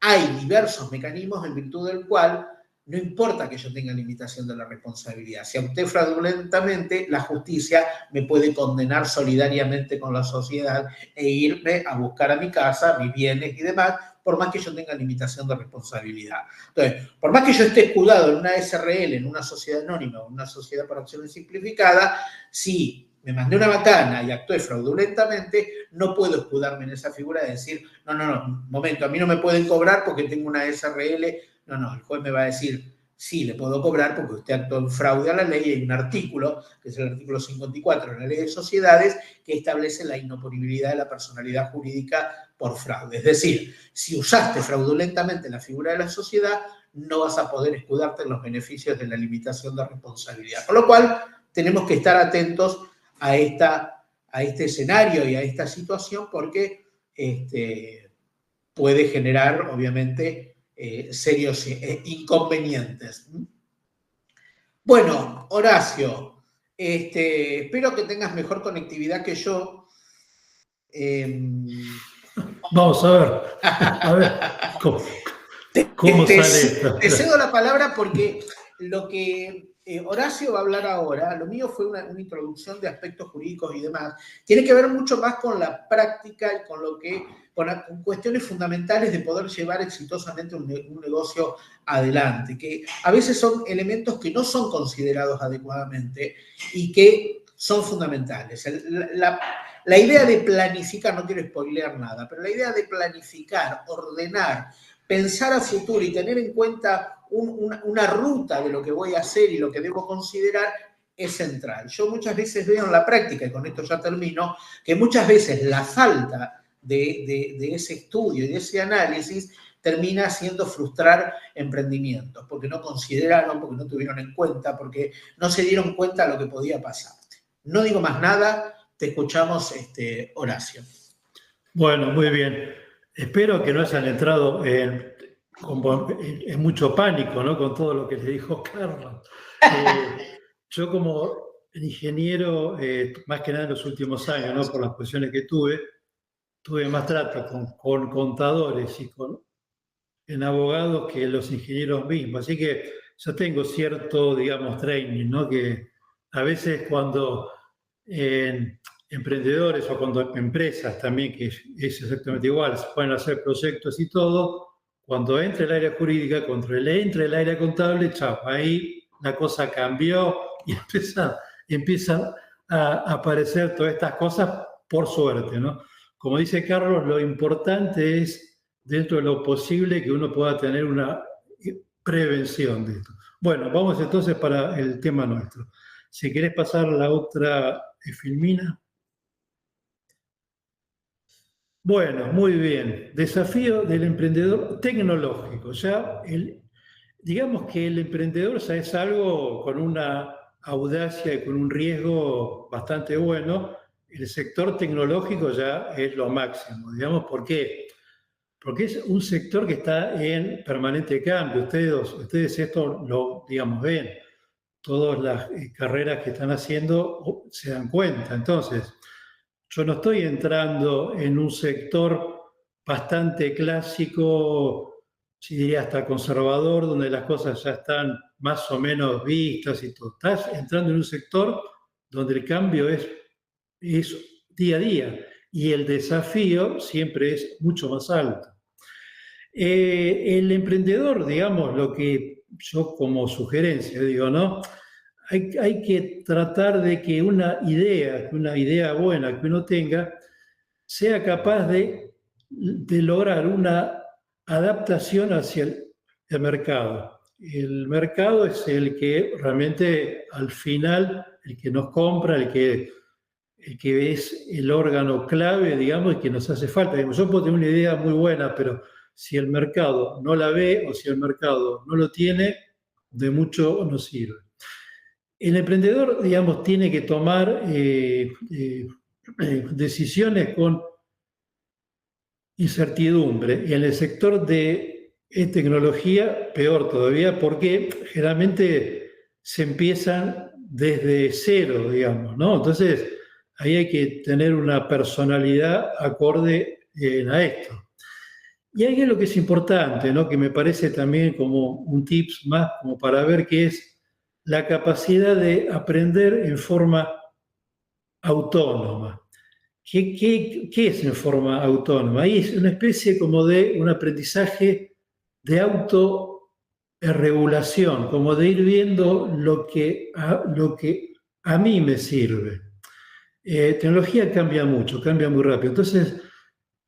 hay diversos mecanismos en virtud del cual no importa que yo tenga limitación de la responsabilidad. Si opté fraudulentamente, la justicia me puede condenar solidariamente con la sociedad e irme a buscar a mi casa, mis bienes y demás, por más que yo tenga limitación de responsabilidad. Entonces, por más que yo esté escudado en una SRL, en una sociedad anónima o en una sociedad por acciones simplificada, si me mandé una macana y actué fraudulentamente, no puedo escudarme en esa figura de decir, no, momento, a mí no me pueden cobrar porque tengo una SRL. No, el juez me va a decir, sí, le puedo cobrar porque usted actuó en fraude a la ley. Hay un artículo, que es el artículo 54 de la Ley de Sociedades, que establece la inoponibilidad de la personalidad jurídica por fraude. Es decir, si usaste fraudulentamente la figura de la sociedad, no vas a poder escudarte en los beneficios de la limitación de responsabilidad. Con lo cual, tenemos que estar atentos a este escenario y a esta situación porque puede generar, obviamente, serios inconvenientes. Bueno, Horacio, espero que tengas mejor conectividad que yo. Vamos a ver cómo sale esto. Te cedo la palabra porque lo que Horacio va a hablar ahora, lo mío fue una introducción de aspectos jurídicos y demás, tiene que ver mucho más con la práctica y con cuestiones fundamentales de poder llevar exitosamente un negocio adelante, que a veces son elementos que no son considerados adecuadamente y que son fundamentales. La idea de planificar, no quiero spoilear nada, pero la idea de planificar, ordenar, pensar a futuro y tener en cuenta una ruta de lo que voy a hacer y lo que debo considerar es central. Yo muchas veces veo en la práctica, y con esto ya termino, que muchas veces la falta de ese estudio y de ese análisis termina haciendo frustrar emprendimientos, porque no consideraron, porque no tuvieron en cuenta, porque no se dieron cuenta de lo que podía pasar. No digo más nada, te escuchamos, Horacio. Bueno, muy bien. Espero que no hayan entrado en mucho pánico, ¿no? Con todo lo que le dijo Carlos. Yo como ingeniero, más que nada en los últimos años, ¿no? Por las cuestiones que tuve más trato con contadores y en abogados que los ingenieros mismos. Así que yo tengo cierto, digamos, training, ¿no? Que a veces cuando emprendedores o cuando empresas también, que es exactamente igual, se pueden hacer proyectos y todo, cuando entra el área jurídica, cuando entra el área contable, chao, ahí la cosa cambió y empiezan a aparecer todas estas cosas por suerte, ¿no? Como dice Carlos, lo importante es, dentro de lo posible, que uno pueda tener una prevención de esto. Bueno, vamos entonces para el tema nuestro. Si querés pasar la otra, Filmina. Bueno, muy bien. Desafío del emprendedor tecnológico. Ya digamos que el emprendedor ya es algo con una audacia y con un riesgo bastante bueno. El sector tecnológico ya es lo máximo, digamos. ¿Por qué? Porque es un sector que está en permanente cambio. Ustedes esto lo, digamos, ven. Todas las carreras que están haciendo se dan cuenta. Entonces, yo no estoy entrando en un sector bastante clásico, si diría hasta conservador, donde las cosas ya están más o menos vistas y todo. Estás entrando en un sector donde el cambio es día a día y el desafío siempre es mucho más alto. El emprendedor, digamos, lo que yo como sugerencia digo, ¿no? Hay que tratar de que una idea buena que uno tenga sea capaz de lograr una adaptación hacia el mercado. El mercado es el que realmente al final, el que nos compra, el que es el órgano clave, digamos, y que nos hace falta. Digamos, yo puedo tener una idea muy buena, pero si el mercado no la ve o si el mercado no lo tiene, de mucho no sirve. El emprendedor, digamos, tiene que tomar decisiones con incertidumbre. Y en el sector de tecnología, peor todavía, porque generalmente se empiezan desde cero, digamos, ¿no? Entonces, ahí hay que tener una personalidad acorde a esto. Y hay algo que es importante, ¿no? Que me parece también como un tips más, como para ver qué es la capacidad de aprender en forma autónoma. ¿Qué es en forma autónoma? Ahí es una especie como de un aprendizaje de autorregulación, como de ir viendo lo que a mí me sirve. Tecnología cambia mucho, cambia muy rápido. Entonces,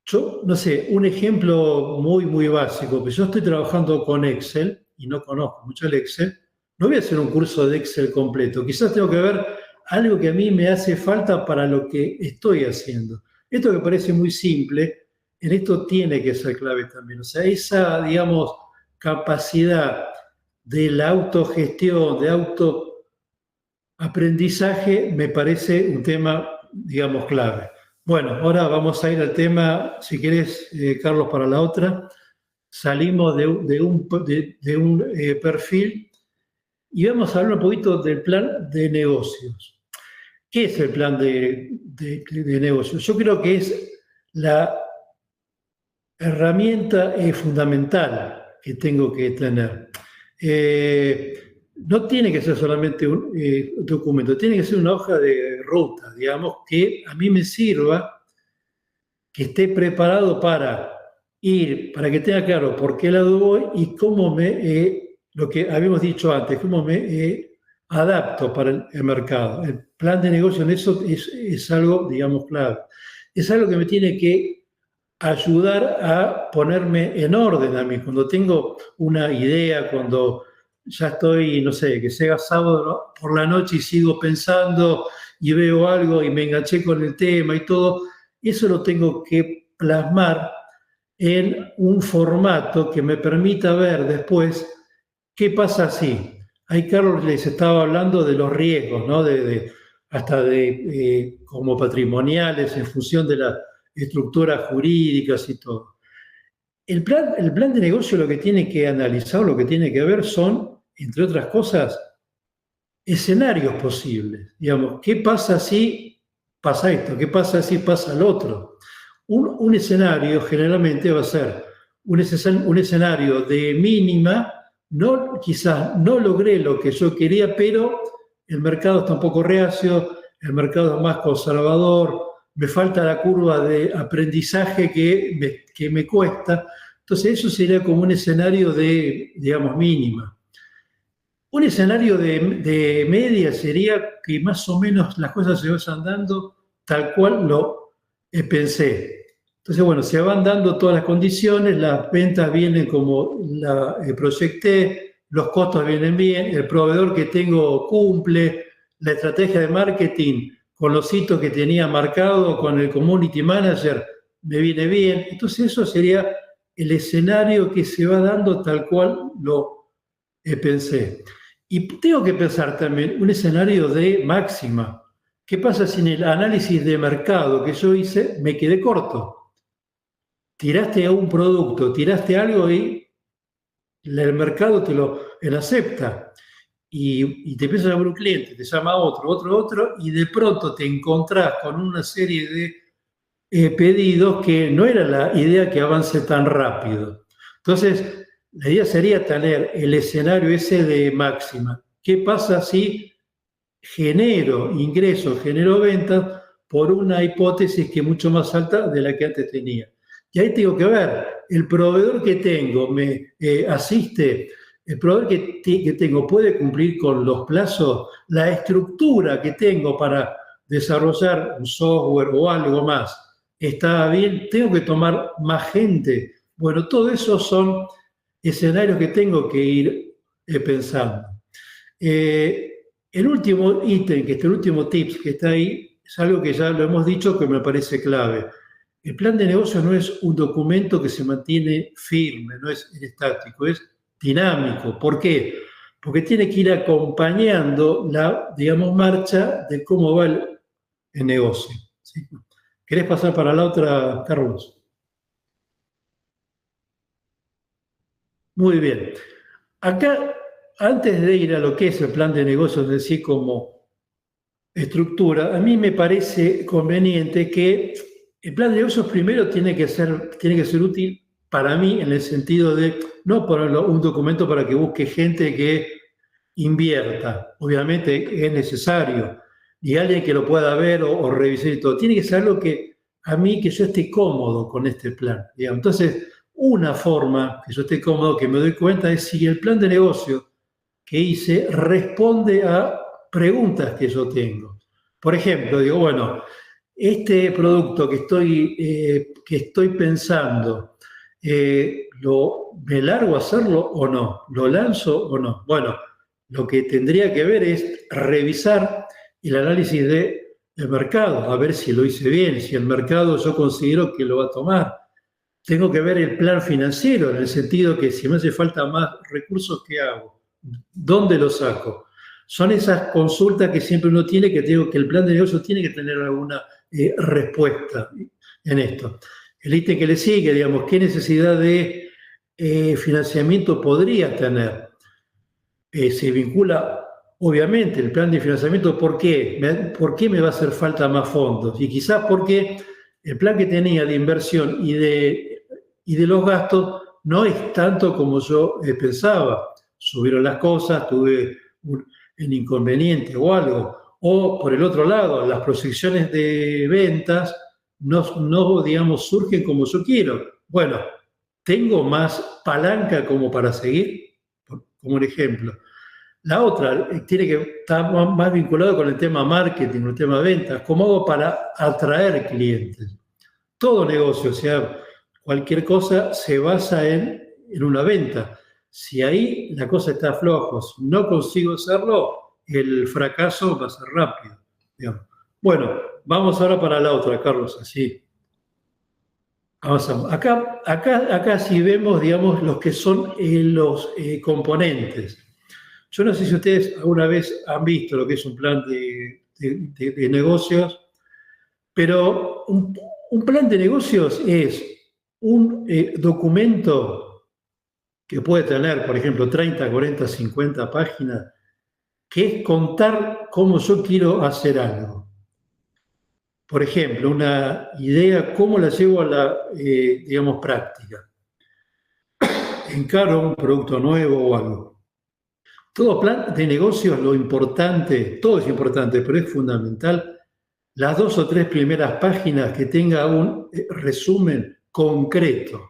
yo, no sé, un ejemplo muy, muy básico, que yo estoy trabajando con Excel y no conozco mucho el Excel. No voy a hacer un curso de Excel completo. Quizás tengo que ver algo que a mí me hace falta para lo que estoy haciendo. Esto que parece muy simple, en esto tiene que ser clave también. O sea, esa, digamos, capacidad de la autogestión, de aprendizaje me parece un tema, digamos, clave. Bueno, ahora vamos a ir al tema, si querés, Carlos, para la otra. Salimos de un perfil y vamos a hablar un poquito del plan de negocios. ¿Qué es el plan de negocios? Yo creo que es la herramienta fundamental que tengo que tener. No tiene que ser solamente un documento, tiene que ser una hoja de ruta, digamos, que a mí me sirva, que esté preparado para ir, para que tenga claro por qué lado voy y cómo lo que habíamos dicho antes, cómo me adapto para el mercado. El plan de negocio en eso es algo, digamos, clave. Es algo que me tiene que ayudar a ponerme en orden a mí. Cuando tengo una idea, cuando ya estoy, no sé, que sea sábado, ¿no?, por la noche y sigo pensando y veo algo y me enganché con el tema y todo, eso lo tengo que plasmar en un formato que me permita ver después qué pasa así. Ahí Carlos les estaba hablando de los riesgos, ¿no? Hasta como patrimoniales en función de las estructuras jurídicas y todo. El plan de negocio lo que tiene que analizar, lo que tiene que ver son, entre otras cosas, escenarios posibles. Digamos, ¿qué pasa si pasa esto? ¿Qué pasa si pasa lo otro? Un escenario generalmente va a ser un escenario de mínima, quizás no logré lo que yo quería, pero el mercado está un poco reacio, el mercado es más conservador, me falta la curva de aprendizaje que me cuesta. Entonces eso sería como un escenario de, digamos, mínima. Un escenario de media sería que más o menos las cosas se vayan dando tal cual lo pensé. Entonces, bueno, se van dando todas las condiciones, las ventas vienen como la proyecté, los costos vienen bien, el proveedor que tengo cumple, la estrategia de marketing con los hitos que tenía marcado con el community manager me viene bien. Entonces eso sería el escenario que se va dando tal cual lo pensé. Y tengo que pensar también un escenario de máxima. ¿Qué pasa si en el análisis de mercado que yo hice me quedé corto? Tiraste a un producto, tiraste algo y el mercado te lo acepta. Y te empieza a llamar un cliente, te llama otro, y de pronto te encontrás con una serie de pedidos que no era la idea que avance tan rápido. Entonces, la idea sería tener el escenario ese de máxima. ¿Qué pasa si genero ingresos, genero ventas por una hipótesis que es mucho más alta de la que antes tenía? Y ahí tengo que ver, el proveedor que tengo me asiste, el proveedor que tengo puede cumplir con los plazos, la estructura que tengo para desarrollar un software o algo más está bien, tengo que tomar más gente. Bueno, todo eso son escenarios que tengo que ir pensando. El último ítem, el último tips que está ahí, es algo que ya lo hemos dicho que me parece clave. El plan de negocio no es un documento que se mantiene firme, no es estático, es dinámico. ¿Por qué? Porque tiene que ir acompañando la, digamos, marcha de cómo va el negocio. ¿Sí? ¿Querés pasar para la otra, Carlos? Muy bien. Acá, antes de ir a lo que es el plan de negocios en sí como estructura, a mí me parece conveniente que el plan de negocios primero tiene que ser útil para mí en el sentido de no ponerlo un documento para que busque gente que invierta. Obviamente es necesario. Y alguien que lo pueda ver o revisar y todo. Tiene que ser algo que yo esté cómodo con este plan. Digamos. Entonces, una forma que yo esté cómodo, que me doy cuenta, es si el plan de negocio que hice responde a preguntas que yo tengo. Por ejemplo, digo, bueno, este producto que estoy pensando, ¿me largo a hacerlo o no? ¿Lo lanzo o no? Bueno, lo que tendría que ver es revisar el análisis del mercado, a ver si lo hice bien, si el mercado yo considero que lo va a tomar. Tengo que ver el plan financiero, en el sentido que si me hace falta más recursos, ¿qué hago? ¿Dónde lo saco? Son esas consultas que siempre uno tiene, que digo que el plan de negocio tiene que tener alguna respuesta en esto. El ítem que le sigue, digamos, ¿qué necesidad de financiamiento podría tener? Se vincula, obviamente, el plan de financiamiento. ¿Por qué? ¿Por qué me va a hacer falta más fondos? Y quizás porque el plan que tenía de inversión y de los gastos no es tanto como yo pensaba. Subieron las cosas, tuve un inconveniente o algo. O, por el otro lado, las proyecciones de ventas no, digamos, surgen como yo quiero. Bueno, ¿tengo más palanca como para seguir? Como un ejemplo. La otra tiene que estar más vinculado con el tema marketing, el tema ventas. ¿Cómo hago para atraer clientes? Todo negocio, o sea, cualquier cosa se basa en una venta. Si ahí la cosa está flojo, si no consigo hacerlo, el fracaso va a ser rápido, digamos. Bueno, vamos ahora para la otra, Carlos, así. Avanzamos. Acá sí vemos, digamos, los que son los componentes. Yo no sé si ustedes alguna vez han visto lo que es un plan de negocios, pero un plan de negocios es un documento que puede tener, por ejemplo, 30, 40, 50 páginas, que es contar cómo yo quiero hacer algo. Por ejemplo, una idea, cómo la llevo a la, digamos, práctica. Encaro un producto nuevo o algo. Todo plan de negocios, lo importante, todo es importante, pero es fundamental, las 2 o 3 primeras páginas que tenga un resumen concreto,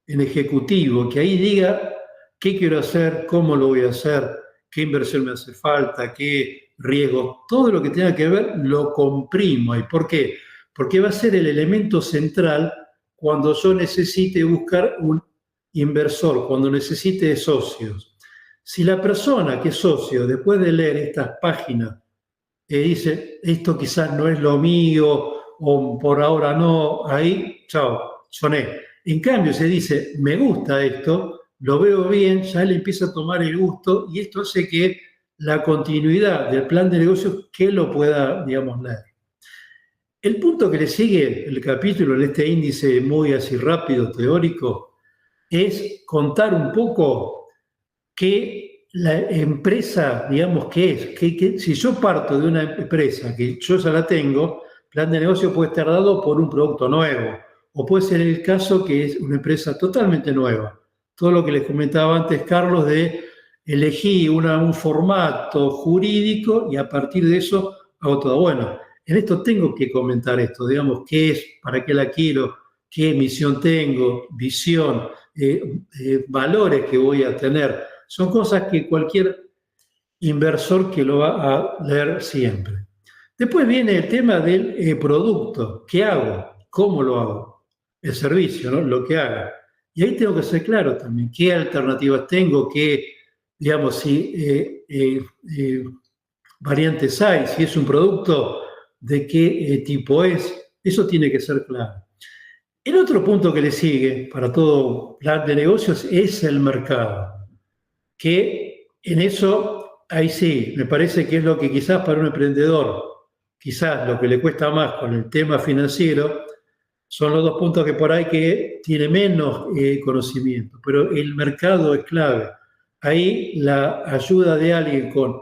en ejecutivo, que ahí diga qué quiero hacer, cómo lo voy a hacer, qué inversión me hace falta, qué riesgo, todo lo que tenga que ver lo comprimo ahí. ¿Por qué? Porque va a ser el elemento central cuando yo necesite buscar un inversor, cuando necesite socios. Si la persona que es socio, después de leer estas páginas, dice, esto quizás no es lo mío, o por ahora no, ahí, chao, soné. En cambio, se dice, me gusta esto, lo veo bien, ya le empieza a tomar el gusto, y esto hace que la continuidad del plan de negocios que lo pueda, digamos, leer. El punto que le sigue el capítulo en este índice muy así rápido, teórico, es contar un poco que la empresa, digamos, ¿qué es? Que si yo parto de una empresa que yo ya la tengo, plan de negocio puede estar dado por un producto nuevo, o puede ser el caso que es una empresa totalmente nueva. Todo lo que les comentaba antes, Carlos, de elegir un formato jurídico y a partir de eso hago todo. Bueno, en esto tengo que comentar esto, digamos, qué es, para qué la quiero, qué misión tengo, visión, valores que voy a tener. Son cosas que cualquier inversor que lo va a leer siempre. Después viene el tema del producto. ¿Qué hago? ¿Cómo lo hago? El servicio, ¿no? Lo que haga. Y ahí tengo que ser claro también qué alternativas tengo, qué, digamos, si variantes hay, si es un producto, de qué tipo es. Eso tiene que ser claro. El otro punto que le sigue para todo plan de negocios es el mercado. Que en eso, ahí sí, me parece que es lo que quizás para un emprendedor, quizás lo que le cuesta más con el tema financiero, son los 2 puntos que por ahí que tiene menos conocimiento, pero el mercado es clave. Ahí la ayuda de alguien con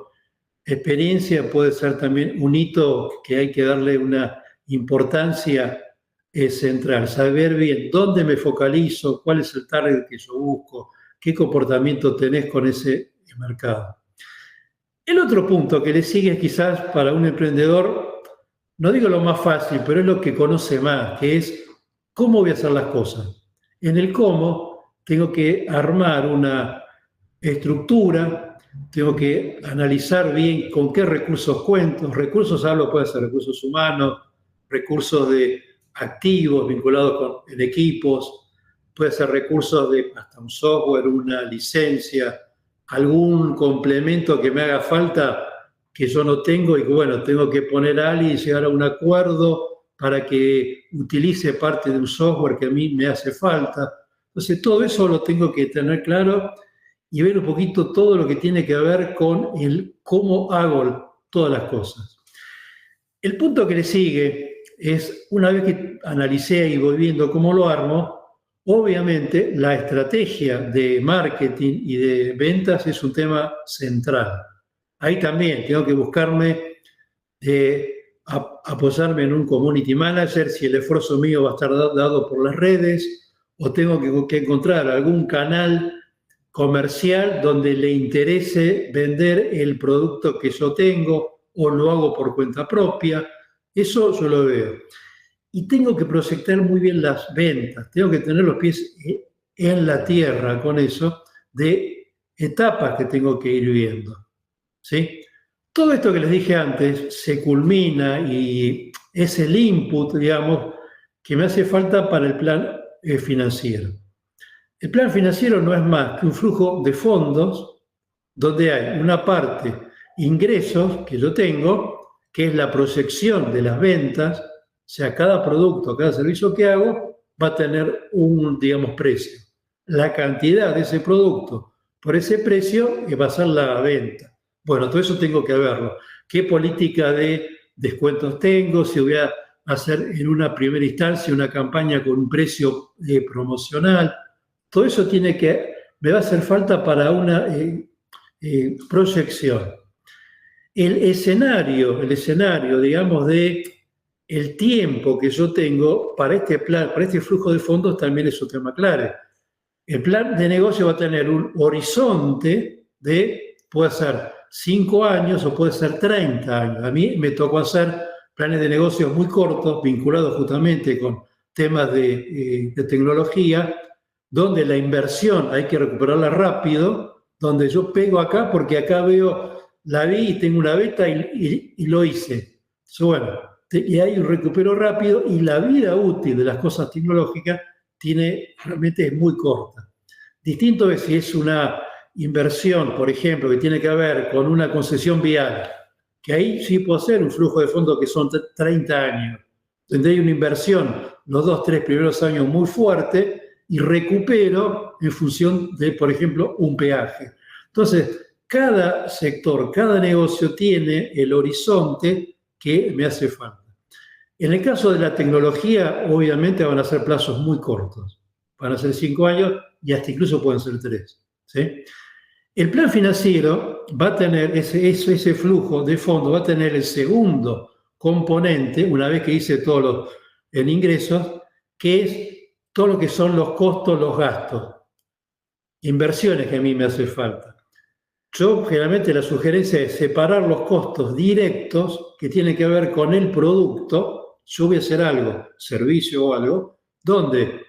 experiencia puede ser también un hito que hay que darle una importancia central, saber bien dónde me focalizo, cuál es el target que yo busco, qué comportamiento tenés con ese mercado. El otro punto que le sigue quizás para un emprendedor, no digo lo más fácil, pero es lo que conoce más, que es cómo voy a hacer las cosas. En el cómo tengo que armar una estructura, tengo que analizar bien con qué recursos cuento. Recursos hablo, puede ser recursos humanos, recursos de activos vinculados con equipos, puede ser recursos de hasta un software, una licencia, algún complemento que me haga falta que yo no tengo y que, bueno, tengo que poner a alguien y llegar a un acuerdo para que utilice parte de un software que a mí me hace falta. Entonces, todo eso lo tengo que tener claro y ver un poquito todo lo que tiene que ver con el cómo hago todas las cosas. El punto que le sigue es, una vez que analicé y voy viendo cómo lo armo, obviamente la estrategia de marketing y de ventas es un tema central. Ahí también tengo que buscarme, apoyarme en un community manager si el esfuerzo mío va a estar dado por las redes, o tengo que encontrar algún canal comercial donde le interese vender el producto que yo tengo, o lo hago por cuenta propia. Eso yo lo veo. Y tengo que proyectar muy bien las ventas, tengo que tener los pies en la tierra con eso, de etapas que tengo que ir viendo, ¿sí? Todo esto que les dije antes se culmina y es el input, digamos, que me hace falta para el plan financiero. El plan financiero no es más que un flujo de fondos donde hay una parte ingresos que yo tengo, que es la proyección de las ventas. O sea, cada producto, cada servicio que hago va a tener un, digamos, precio. La cantidad de ese producto por ese precio va a ser la venta. Bueno, todo eso tengo que verlo. ¿Qué política de descuentos tengo? Si voy a hacer en una primera instancia una campaña con un precio promocional. Todo eso me va a hacer falta para una proyección. El escenario, digamos, de el tiempo que yo tengo para este plan, para este flujo de fondos, también es un tema clave. El plan de negocio va a tener un horizonte puede ser 5 años o puede ser 30 años. A mí me tocó hacer planes de negocio muy cortos, vinculados justamente con temas de tecnología, donde la inversión hay que recuperarla rápido, donde yo pego acá porque acá la vi y tengo una beta y lo hice. Bueno, y hay un recupero rápido y la vida útil de las cosas tecnológicas realmente es muy corta. Distinto es si es una inversión, por ejemplo, que tiene que ver con una concesión vial, que ahí sí puedo hacer un flujo de fondos que son 30 años, donde hay una inversión los 2-3 primeros años muy fuerte y recupero en función de, por ejemplo, un peaje. Entonces, cada sector, cada negocio tiene el horizonte que me hace falta. En el caso de la tecnología, obviamente van a ser plazos muy cortos. Van a ser 5 años y hasta incluso pueden ser 3. ¿Sí? El plan financiero va a tener ese flujo de fondo, va a tener el segundo componente, una vez que hice todos los ingresos, que es todo lo que son los costos, los gastos, inversiones que a mí me hace falta. Yo generalmente la sugerencia es separar los costos directos que tienen que ver con el producto. Yo voy a hacer algo, servicio o algo, donde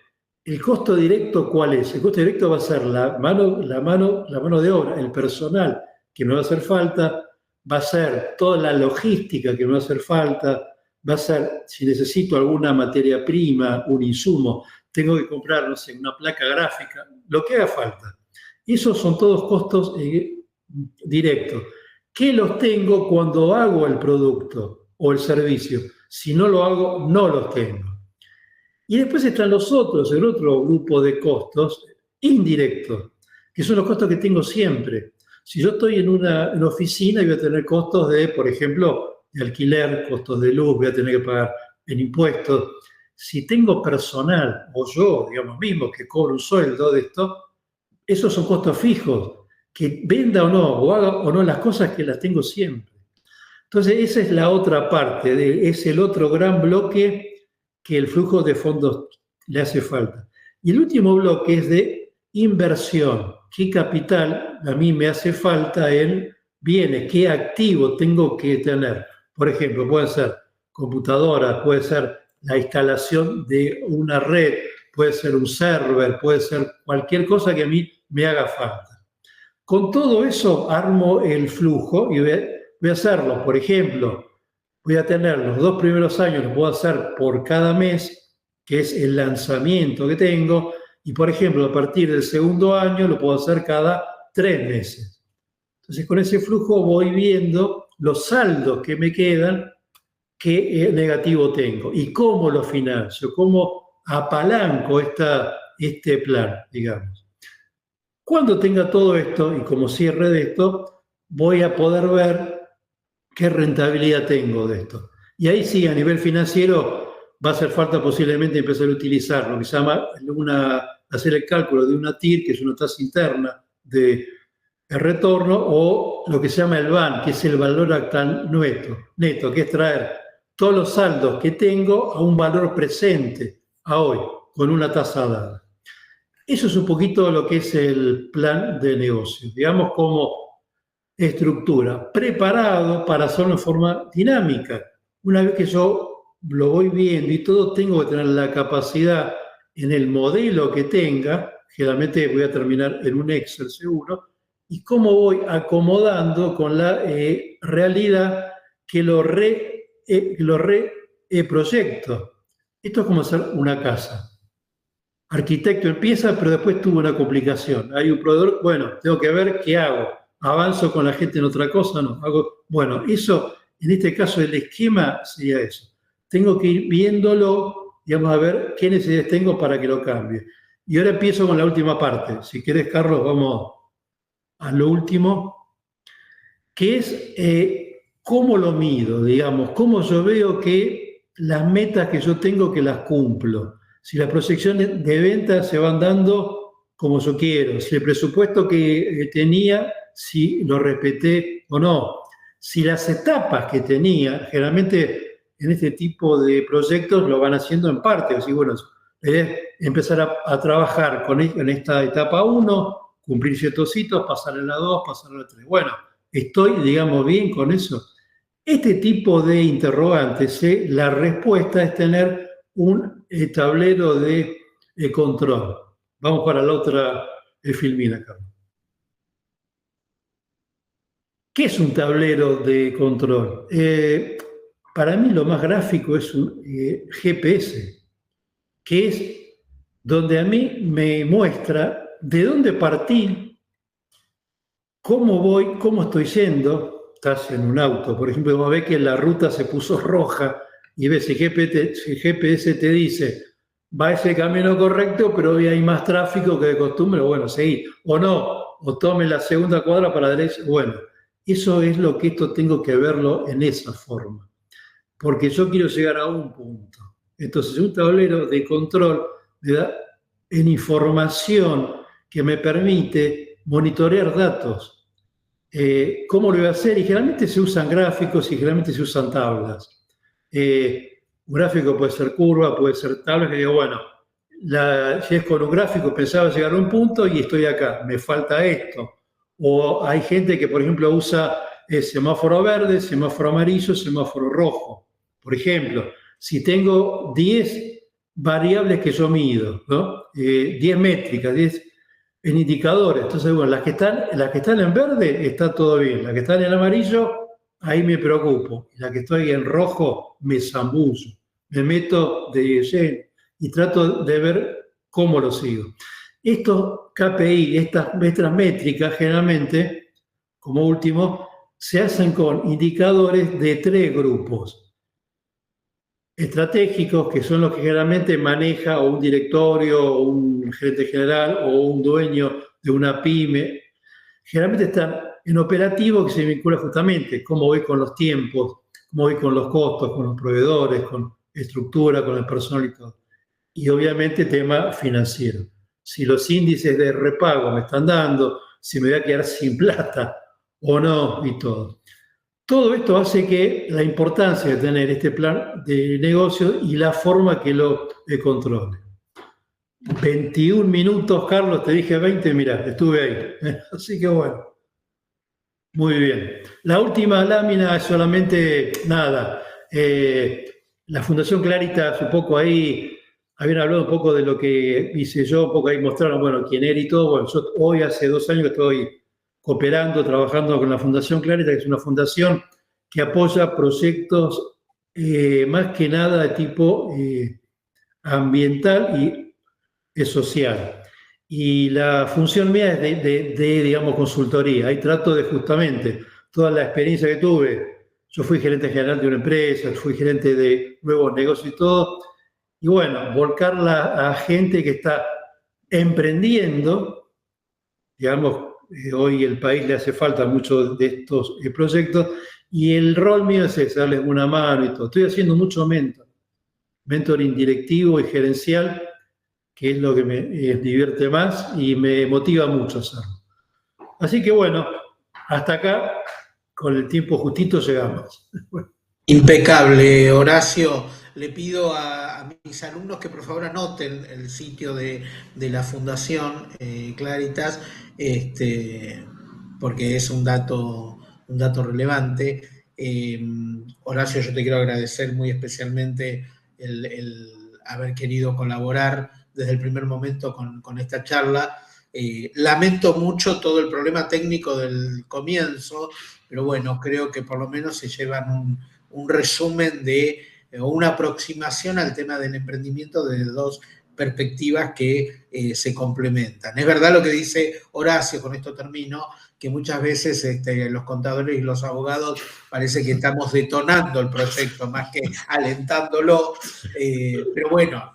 el costo directo, ¿cuál es? El costo directo va a ser la mano de obra, el personal que me va a hacer falta, va a ser toda la logística que me va a hacer falta, va a ser si necesito alguna materia prima, un insumo, tengo que comprar, no sé, una placa gráfica, lo que haga falta. Esos son todos costos directos. ¿Qué los tengo cuando hago el producto o el servicio? Si no lo hago, no los tengo. Y después están el otro grupo de costos indirectos, que son los costos que tengo siempre. Si yo estoy en una oficina y voy a tener costos de, por ejemplo, de alquiler, costos de luz, voy a tener que pagar en impuestos. Si tengo personal, o yo, digamos, mismo, que cobro un sueldo de esto, esos son costos fijos, que venda o no, o haga o no las cosas que las tengo siempre. Entonces, esa es la otra parte, es el otro gran bloque que el flujo de fondos le hace falta. Y el último bloque es de inversión. ¿Qué capital a mí me hace falta en bienes? ¿Qué activo tengo que tener? Por ejemplo, pueden ser computadoras, puede ser la instalación de una red, puede ser un server, puede ser cualquier cosa que a mí me haga falta. Con todo eso armo el flujo y voy a hacerlo. Por ejemplo, voy a tener los 2 primeros años, lo puedo hacer por cada mes, que es el lanzamiento que tengo, y por ejemplo, a partir del segundo año lo puedo hacer cada 3 meses. Entonces, con ese flujo voy viendo los saldos que me quedan, qué negativo tengo y cómo lo financio, cómo apalanco este plan, digamos. Cuando tenga todo esto y como cierre de esto, voy a poder ver qué rentabilidad tengo de esto. Y ahí sí, a nivel financiero, va a hacer falta posiblemente empezar a utilizar lo que se llama hacer el cálculo de una TIR, que es una tasa interna de retorno, o lo que se llama el VAN, que es el valor actual neto, que es traer todos los saldos que tengo a un valor presente, a hoy, con una tasa dada. Eso es un poquito lo que es el plan de negocio, digamos como estructura, preparado para hacerlo en forma dinámica. Una vez que yo lo voy viendo y todo, tengo que tener la capacidad en el modelo que tenga, generalmente voy a terminar en un Excel seguro, y cómo voy acomodando con la realidad que lo proyecto. Esto es como hacer una casa. Arquitecto empieza, pero después tuvo una complicación. Hay un proveedor, bueno, tengo que ver qué hago. ¿Avanzo con la gente en otra cosa? No. Bueno, eso, en este caso, el esquema sería eso. Tengo que ir viéndolo, digamos, a ver qué necesidades tengo para que lo cambie. Y ahora empiezo con la última parte. Si querés, Carlos, vamos a lo último, que es cómo lo mido, digamos, cómo yo veo que las metas que yo tengo que las cumplo. Si las proyecciones de ventas se van dando como yo quiero, si el presupuesto que tenía, si lo respeté o no, si las etapas que tenía, generalmente en este tipo de proyectos lo van haciendo en parte, así bueno, empezar a trabajar en esta etapa 1, cumplir ciertos hitos, pasar a la 2, pasar a la 3. Bueno, estoy, digamos, bien con eso. Este tipo de interrogantes, la respuesta es tener un tablero de control. Vamos para la otra filmina, Carlos. ¿Qué es un tablero de control? Para mí lo más gráfico es un GPS, que es donde a mí me muestra de dónde partí, cómo voy, cómo estoy yendo. Estás en un auto, por ejemplo, vos ves que la ruta se puso roja y ves el GPS te dice, va ese camino correcto, pero hoy hay más tráfico que de costumbre, bueno, seguí. O no, o tome la segunda cuadra para la derecha. Bueno, eso es lo que esto tengo que verlo en esa forma, porque yo quiero llegar a un punto. Entonces, un tablero de control me da en información que me permite monitorear datos. ¿Cómo lo voy a hacer? Y generalmente se usan gráficos y generalmente se usan tablas. Un gráfico puede ser curva, puede ser tablas, que digo, bueno, si es con un gráfico pensaba llegar a un punto y estoy acá, me falta esto. O hay gente que, por ejemplo, usa semáforo verde, semáforo amarillo, semáforo rojo. Por ejemplo, si tengo 10 variables que yo mido, ¿no? 10 métricas, 10 en indicadores. Entonces, bueno, las que están en verde, está todo bien. Las que están en amarillo, ahí me preocupo. Y las que estoy en rojo, me zambullo. Me meto de lleno y trato de ver cómo lo sigo. Estos KPI, estas métricas, generalmente, como último, se hacen con indicadores de 3 grupos. Estratégicos, que son los que generalmente maneja o un directorio, o un gerente general, o un dueño de una pyme. Generalmente están en operativo, que se vincula justamente cómo voy con los tiempos, cómo voy con los costos, con los proveedores, con estructura, con el personal y todo. Y obviamente tema financiero. Si los índices de repago me están dando, si me voy a quedar sin plata o no y todo. Todo esto hace que la importancia de tener este plan de negocio y la forma que lo controle. 21 minutos, Carlos, te dije 20, mirá, estuve ahí. Así que bueno, muy bien. La última lámina es solamente nada. La Fundación Claritas, un poco ahí, habían hablado un poco de lo que hice yo, un poco ahí mostraron, bueno, quién era y todo. Bueno, yo hoy hace 2 años que estoy cooperando, trabajando con la Fundación Claritas, que es una fundación que apoya proyectos más que nada de tipo ambiental y social. Y la función mía es de digamos, consultoría. Ahí trato de justamente toda la experiencia que tuve. Yo fui gerente general de una empresa, fui gerente de nuevos negocios y todo. Y bueno, volcarla a gente que está emprendiendo digamos, hoy el país le hace falta mucho de estos proyectos, y el rol mío es ese, darles una mano y todo. Estoy haciendo mucho mentoring directivo y gerencial, que es lo que me divierte más y me motiva mucho hacerlo. Así que bueno, hasta acá, con el tiempo justito llegamos. Impecable, Horacio. Le pido a mis alumnos que por favor anoten el sitio de la Fundación Claritas, porque es un dato relevante. Horacio, yo te quiero agradecer muy especialmente el haber querido colaborar desde el primer momento con esta charla. Lamento mucho todo el problema técnico del comienzo, pero bueno, creo que por lo menos se llevan un resumen de una aproximación al tema del emprendimiento desde dos perspectivas que se complementan. Es verdad lo que dice Horacio, con esto termino, que muchas veces los contadores y los abogados parece que estamos detonando el proyecto más que alentándolo, pero bueno,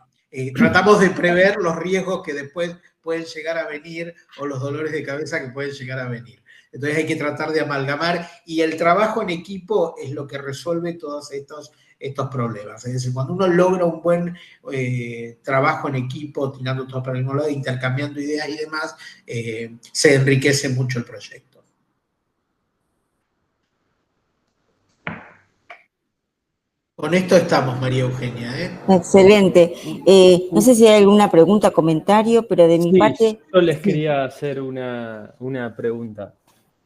tratamos de prever los riesgos que después pueden llegar a venir o los dolores de cabeza que pueden llegar a venir. Entonces hay que tratar de amalgamar, y el trabajo en equipo es lo que resuelve todos estos problemas. Es decir, cuando uno logra un buen trabajo en equipo, tirando todo para el mismo lado, intercambiando ideas y demás, se enriquece mucho el proyecto. Con esto estamos, María Eugenia. Excelente. No sé si hay alguna pregunta, comentario, pero de mi parte... Yo les quería hacer una pregunta.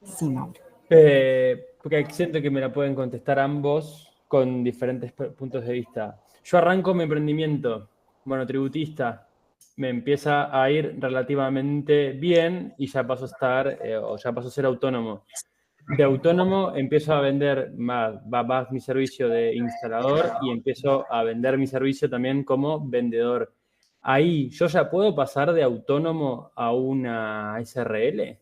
Sí, Mauro. Porque siento que me la pueden contestar ambos con diferentes puntos de vista. Yo arranco mi emprendimiento monotributista, me empieza a ir relativamente bien y ya paso a estar, o ya paso a ser autónomo. De autónomo empiezo a vender más mi servicio de instalador y empiezo a vender mi servicio también como vendedor. Ahí, ¿yo ya puedo pasar de autónomo a una SRL?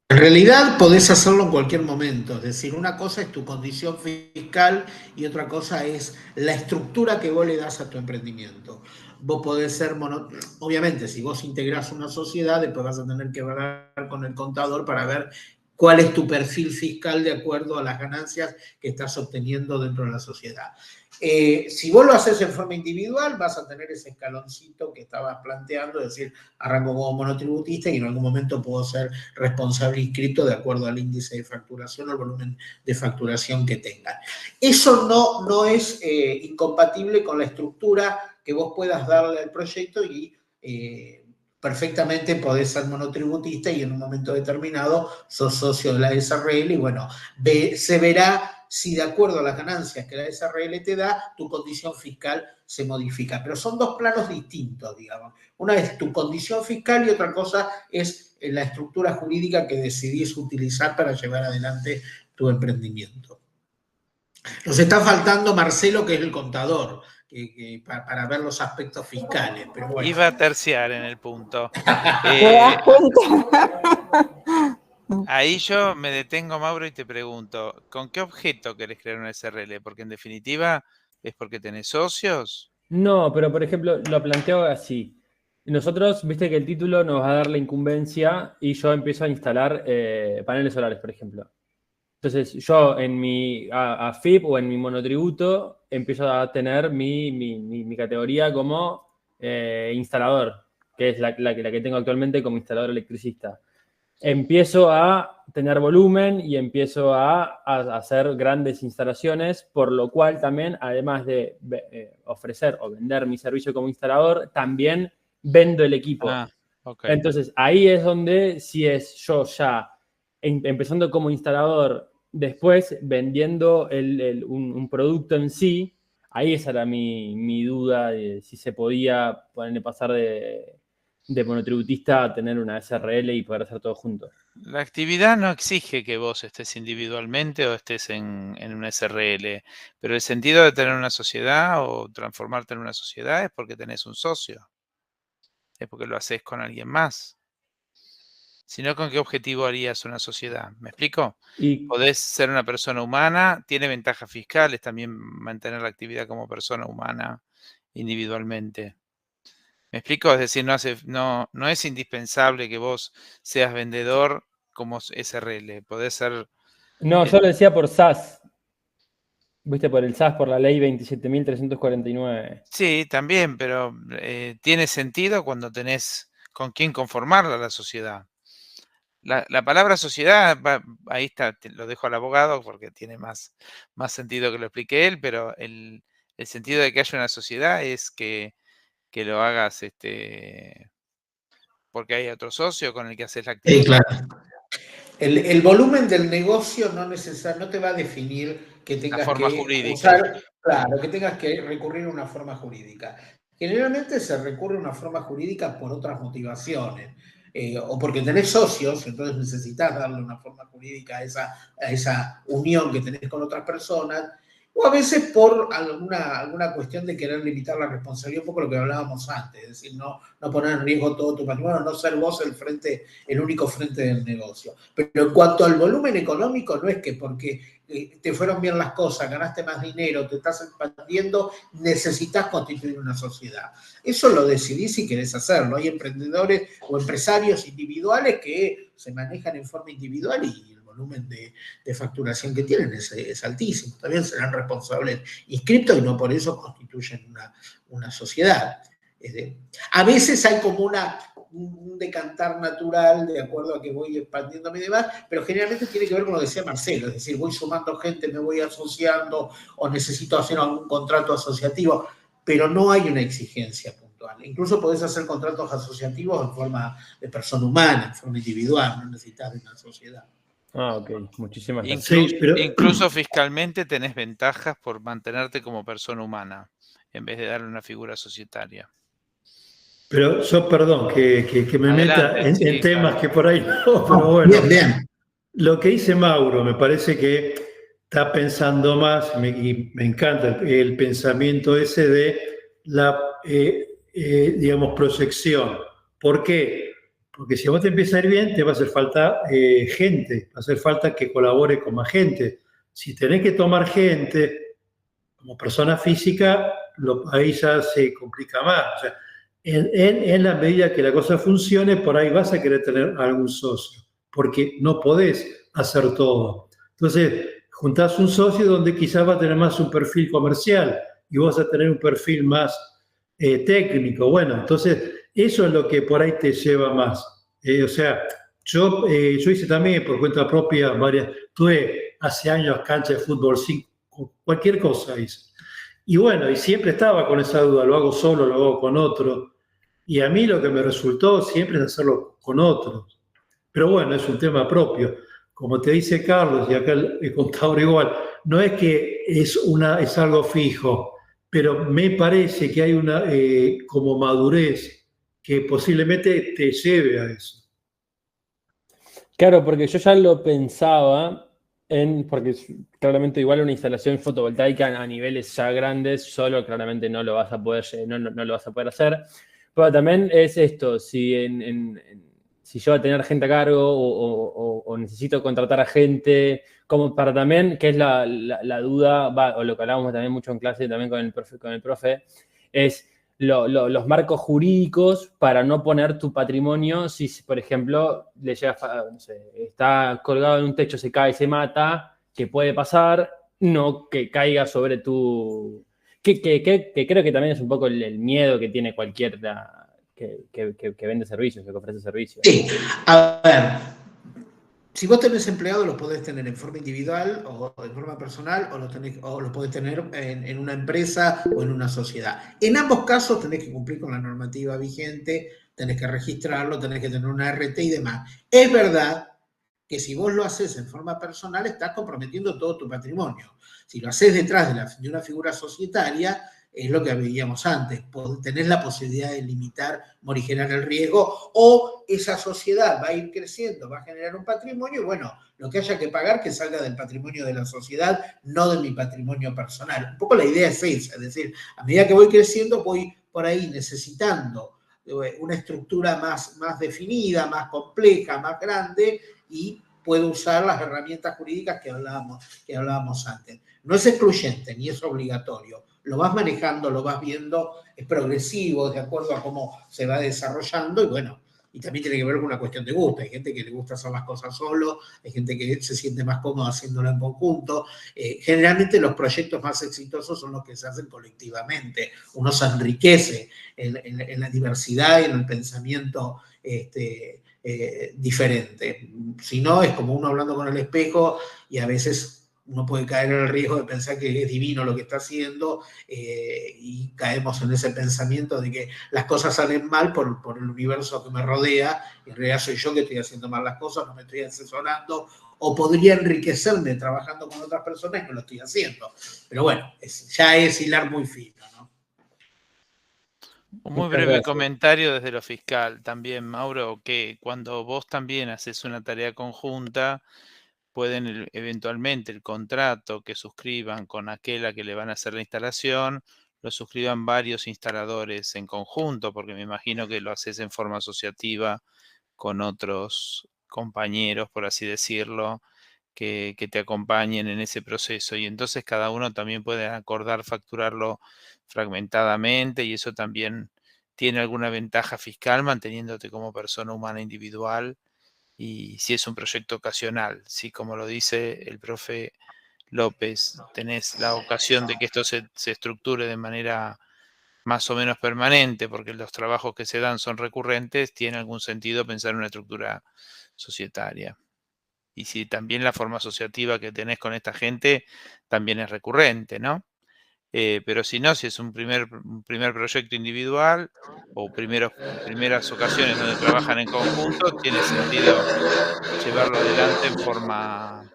En realidad podés hacerlo en cualquier momento, es decir, una cosa es tu condición fiscal y otra cosa es la estructura que vos le das a tu emprendimiento. Vos podés ser, obviamente, si vos integrás una sociedad, después vas a tener que hablar con el contador para ver cuál es tu perfil fiscal de acuerdo a las ganancias que estás obteniendo dentro de la sociedad. Si vos lo haces en forma individual, vas a tener ese escaloncito que estabas planteando, es decir, arranco como monotributista y en algún momento puedo ser responsable inscrito de acuerdo al índice de facturación o el volumen de facturación que tengan. Eso no es incompatible con la estructura que vos puedas darle al proyecto, y perfectamente podés ser monotributista y en un momento determinado sos socio de la SRL y bueno, se verá si de acuerdo a las ganancias que la SRL te da, tu condición fiscal se modifica. Pero son dos planos distintos, digamos. Una es tu condición fiscal y otra cosa es la estructura jurídica que decidís utilizar para llevar adelante tu emprendimiento. Nos está faltando Marcelo, que es el contador, para ver los aspectos fiscales. Pero bueno. Iba a terciar en el punto. ¿Te das cuenta? Ahí yo me detengo, Mauro, y te pregunto, ¿con qué objeto querés crear una SRL? Porque en definitiva, ¿es porque tenés socios? No, pero por ejemplo, lo planteo así. Nosotros, viste que el título nos va a dar la incumbencia y yo empiezo a instalar paneles solares, por ejemplo. Entonces, yo en mi AFIP o en mi monotributo empiezo a tener mi categoría como instalador, que es la que tengo actualmente como instalador electricista. Empiezo a tener volumen y empiezo a hacer grandes instalaciones, por lo cual también, además de ofrecer o vender mi servicio como instalador, también vendo el equipo. Okay. Entonces, ahí es donde, si es yo ya empezando como instalador, después vendiendo un producto en sí, ahí esa era mi duda de si se podía pasar de monotributista a tener una SRL y poder hacer todo junto. La actividad no exige que vos estés individualmente o estés en una SRL, pero el sentido de tener una sociedad o transformarte en una sociedad es porque tenés un socio, es porque lo haces con alguien más. Si no, ¿con qué objetivo harías una sociedad? ¿Me explico? Podés ser una persona humana, tiene ventajas fiscales también mantener la actividad como persona humana individualmente. ¿Me explico? Es decir, no es indispensable que vos seas vendedor como SRL. Podés ser... No, yo lo decía por SAS. Viste, por el SAS, por la ley 27.349. Sí, también, pero tiene sentido cuando tenés con quién conformarla la sociedad. La palabra sociedad, ahí está, lo dejo al abogado porque tiene más sentido que lo explique él, pero el sentido de que haya una sociedad es que lo hagas porque hay otro socio con el que haces la actividad. Claro. El volumen del negocio no te va a definir que tengas forma que jurídica. usar, claro, que tengas que recurrir a una forma jurídica. Generalmente se recurre a una forma jurídica por otras motivaciones, o porque tenés socios, entonces necesitas darle una forma jurídica a esa unión que tenés con otras personas, o a veces por alguna cuestión de querer limitar la responsabilidad, un poco lo que hablábamos antes, es decir, no poner en riesgo todo tu patrimonio, no ser vos el único frente del negocio. Pero en cuanto al volumen económico, no es que porque te fueron bien las cosas, ganaste más dinero, te estás expandiendo, necesitas constituir una sociedad. Eso lo decidís si querés hacerlo. Hay emprendedores o empresarios individuales que se manejan en forma individual y el volumen de facturación que tienen es altísimo. También serán responsables inscriptos y no por eso constituyen una sociedad. A veces hay como un decantar natural de acuerdo a que voy expandiéndome y demás, pero generalmente tiene que ver con lo que decía Marcelo, es decir, voy sumando gente, me voy asociando o necesito hacer algún contrato asociativo, pero no hay una exigencia puntual. Incluso podés hacer contratos asociativos en forma de persona humana, en forma individual, no necesitas de una sociedad. Ah, ok, muchísimas gracias. Incluso fiscalmente tenés ventajas por mantenerte como persona humana en vez de darle una figura societaria. Pero yo, perdón, que me Adelante, meta en temas claro. que por ahí no, pero bueno. Bien. Lo que dice Mauro me parece que está pensando más, y me encanta el pensamiento ese de la, digamos, proyección. ¿Por qué? Porque si a vos te empieza a ir bien, te va a hacer falta gente, va a hacer falta que colabore con más gente. Si tenés que tomar gente como persona física, ahí ya se complica más. O sea, en la medida que la cosa funcione, por ahí vas a querer tener algún socio, porque no podés hacer todo. Entonces, juntás un socio donde quizás va a tener más un perfil comercial y vos vas a tener un perfil más técnico. Bueno, entonces, eso es lo que por ahí te lleva más. O sea, yo hice también por cuenta propia tuve hace años cancha de fútbol, cualquier cosa hice. Y bueno, y siempre estaba con esa duda, lo hago solo, lo hago con otro. Y a mí lo que me resultó siempre es hacerlo con otros. Pero bueno, es un tema propio. Como te dice Carlos, y acá el contador igual, no es que es algo fijo, pero me parece que hay una como madurez que posiblemente te lleve a eso. Claro, porque yo ya lo pensaba porque claramente igual una instalación fotovoltaica a niveles ya grandes solo claramente no lo vas a poder, no lo vas a poder hacer. Pero también es esto, si yo voy a tener gente a cargo o necesito contratar a gente, como para también, que es la duda, o lo que hablábamos también mucho en clase también con el profe, es los marcos jurídicos para no poner tu patrimonio si, por ejemplo, le llega, no sé, está colgado en un techo, se cae y se mata, que puede pasar, no que caiga sobre tu... Que creo que también es un poco el miedo que tiene cualquiera que vende servicios, que ofrece servicios. Sí, a ver, si vos tenés empleados, los podés tener en forma individual o en forma personal, o los podés tener en una empresa o en una sociedad. En ambos casos tenés que cumplir con la normativa vigente, tenés que registrarlo, tenés que tener una RT y demás. Es verdad que si vos lo haces en forma personal, estás comprometiendo todo tu patrimonio. Si lo haces detrás de una figura societaria, es lo que veíamos antes, tenés la posibilidad de limitar, morigerar el riesgo, o esa sociedad va a ir creciendo, va a generar un patrimonio, y bueno, lo que haya que pagar que salga del patrimonio de la sociedad, no de mi patrimonio personal. Un poco la idea es esa, es decir, a medida que voy creciendo, voy por ahí necesitando una estructura más definida, más compleja, más grande, y puedo usar las herramientas jurídicas que hablábamos antes. No es excluyente ni es obligatorio. lo vas manejando, lo vas viendo, es progresivo, de acuerdo a cómo se va desarrollando, y bueno, y también tiene que ver con una cuestión de gusto. Hay gente que le gusta hacer las cosas solo, hay gente que se siente más cómoda haciéndolo en conjunto. Generalmente los proyectos más exitosos son los que se hacen colectivamente. Uno se enriquece en la diversidad y en el pensamiento diferente. Si no, es como uno hablando con el espejo y a veces uno puede caer en el riesgo de pensar que es divino lo que está haciendo y caemos en ese pensamiento de que las cosas salen mal por el universo que me rodea, y en realidad soy yo que estoy haciendo mal las cosas, no me estoy asesorando, o podría enriquecerme trabajando con otras personas y no lo estoy haciendo. Pero bueno, ya es hilar muy fino, ¿no? Un muy breve comentario desde lo fiscal también, Mauro, que cuando vos también haces una tarea conjunta, pueden eventualmente el contrato que suscriban con aquel a que le van a hacer la instalación, lo suscriban varios instaladores en conjunto, porque me imagino que lo haces en forma asociativa con otros compañeros, por así decirlo, que te acompañen en ese proceso. Y entonces cada uno también puede acordar facturarlo fragmentadamente, y eso también tiene alguna ventaja fiscal manteniéndote como persona humana individual. Y si es un proyecto ocasional, si como lo dice el profe López, tenés la ocasión de que esto se estructure de manera más o menos permanente, porque los trabajos que se dan son recurrentes, tiene algún sentido pensar en una estructura societaria. Y si también la forma asociativa que tenés con esta gente también es recurrente, ¿no? Pero si no, si es un primer proyecto individual o primeras ocasiones donde trabajan en conjunto, tiene sentido llevarlo adelante en forma...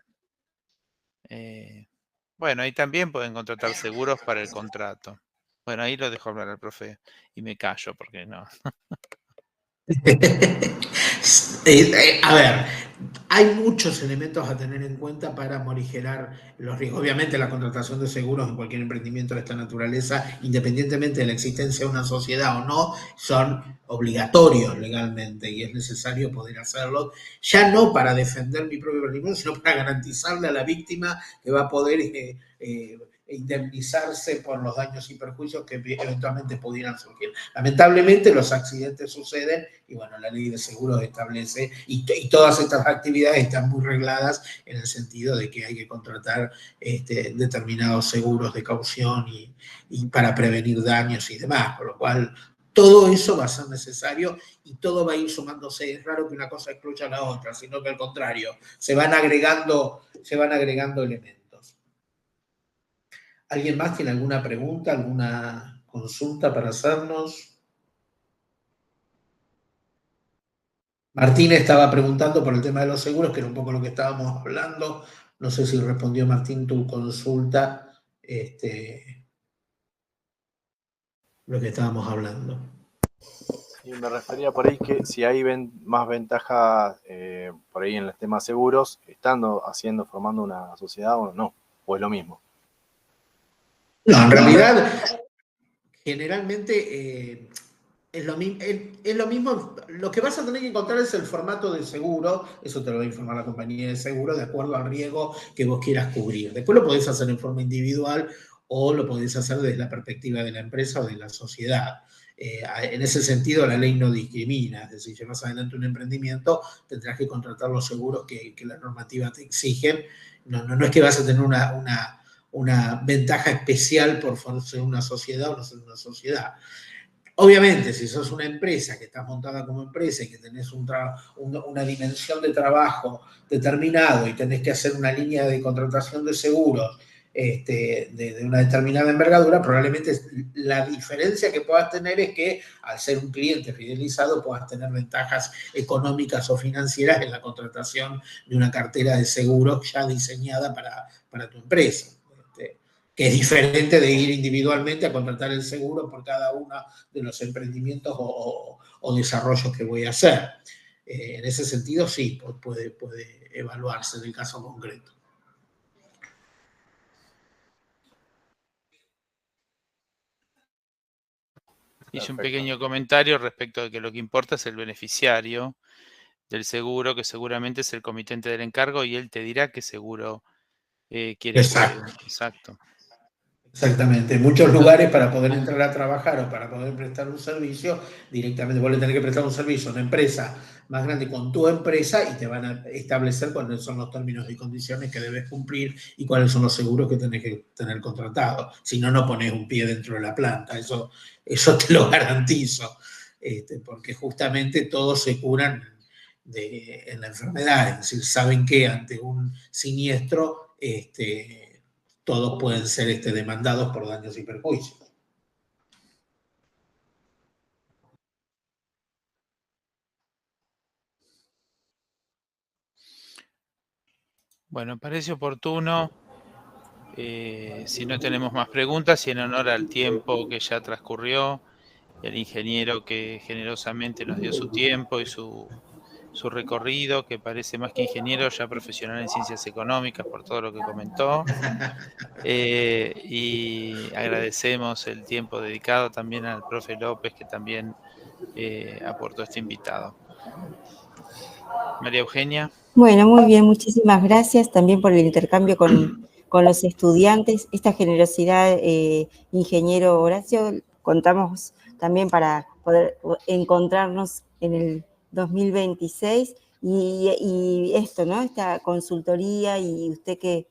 bueno, ahí también pueden contratar seguros para el contrato. Bueno, ahí lo dejo hablar al profe y me callo porque no. A ver, hay muchos elementos a tener en cuenta para morigerar los riesgos. Obviamente la contratación de seguros en cualquier emprendimiento de esta naturaleza, independientemente de la existencia de una sociedad o no, son obligatorios legalmente y es necesario poder hacerlo, ya no para defender mi propio emprendimiento, sino para garantizarle a la víctima que va a poder indemnizarse por los daños y perjuicios que eventualmente pudieran surgir. Lamentablemente los accidentes suceden y bueno, la ley de seguros establece y todas estas actividades están muy regladas en el sentido de que hay que contratar determinados seguros de caución y para prevenir daños y demás, por lo cual todo eso va a ser necesario y todo va a ir sumándose. Es raro que una cosa excluya a la otra, sino que al contrario, se van agregando elementos. ¿Alguien más tiene alguna pregunta, alguna consulta para hacernos? Martín estaba preguntando por el tema de los seguros, que era un poco lo que estábamos hablando. No sé si respondió Martín tu consulta, lo que estábamos hablando. Y me refería por ahí que si hay más ventaja por ahí en el tema seguros, formando una sociedad o no, o es lo mismo. No, en realidad, generalmente es lo mismo. Lo que vas a tener que encontrar es el formato de seguro, eso te lo va a informar la compañía de seguro, de acuerdo al riesgo que vos quieras cubrir. Después lo podés hacer en forma individual o lo podés hacer desde la perspectiva de la empresa o de la sociedad. En ese sentido, la ley no discrimina, es decir, llevas adelante un emprendimiento, tendrás que contratar los seguros que la normativa te exigen. No es que vas a tener una ventaja especial por ser una sociedad o no ser una sociedad. Obviamente, si sos una empresa que estás montada como empresa y que tenés una dimensión de trabajo determinado y tenés que hacer una línea de contratación de seguros de una determinada envergadura, probablemente la diferencia que puedas tener es que al ser un cliente fidelizado puedas tener ventajas económicas o financieras en la contratación de una cartera de seguros ya diseñada para tu empresa. Que es diferente de ir individualmente a contratar el seguro por cada uno de los emprendimientos o desarrollos que voy a hacer. En ese sentido, sí, puede evaluarse en el caso concreto. Hice un pequeño comentario respecto de que lo que importa es el beneficiario del seguro, que seguramente es el comitente del encargo, y él te dirá qué seguro quiere cubrir. Exacto. Exactamente. En muchos lugares, para poder entrar a trabajar o para poder prestar un servicio, directamente vos le tenés que prestar un servicio a una empresa más grande con tu empresa y te van a establecer cuáles son los términos y condiciones que debes cumplir y cuáles son los seguros que tenés que tener contratados. Si no, no pones un pie dentro de la planta. Eso te lo garantizo. Porque justamente todos se curan en la enfermedad. Es decir, saben que ante un siniestro, todos pueden ser demandados por daños y perjuicios. Bueno, parece oportuno, si no tenemos más preguntas y en honor al tiempo que ya transcurrió, y al ingeniero que generosamente nos dio su tiempo y su recorrido, que parece más que ingeniero, ya profesional en ciencias económicas por todo lo que comentó. Y agradecemos el tiempo dedicado también al profe López, que también aportó este invitado. María Eugenia. Bueno, muy bien, muchísimas gracias también por el intercambio con los estudiantes. Esta generosidad, ingeniero Horacio, contamos también para poder encontrarnos en el 2026 y esto, ¿no? Esta consultoría y usted que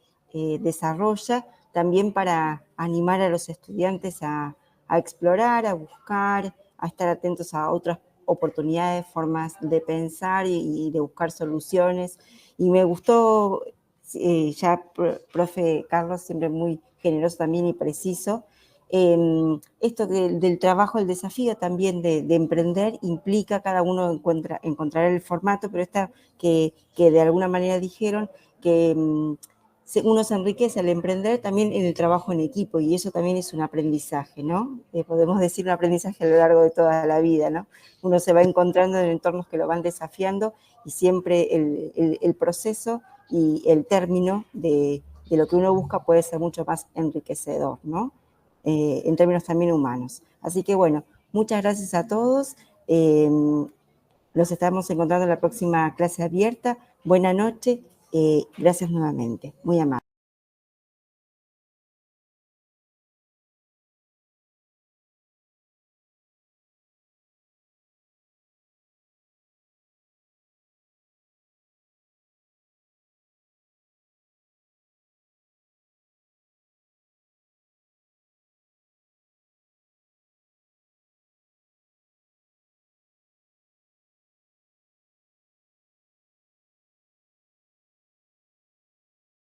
desarrolla también para animar a los estudiantes a explorar, a buscar, a estar atentos a otras oportunidades, formas de pensar y de buscar soluciones. Y me gustó, ya profe Carlos, siempre muy generoso también y preciso, esto del trabajo, el desafío también de emprender implica, cada uno encontrar el formato, pero esta que de alguna manera dijeron que uno se enriquece al emprender también en el trabajo en equipo, y eso también es un aprendizaje, ¿no? Podemos decir un aprendizaje a lo largo de toda la vida, ¿no? Uno se va encontrando en entornos que lo van desafiando y siempre el proceso y el término de lo que uno busca puede ser mucho más enriquecedor, ¿no? En términos también humanos. Así que bueno, muchas gracias a todos. Los estamos encontrando en la próxima clase abierta. Buena noche. Gracias nuevamente. Muy amable.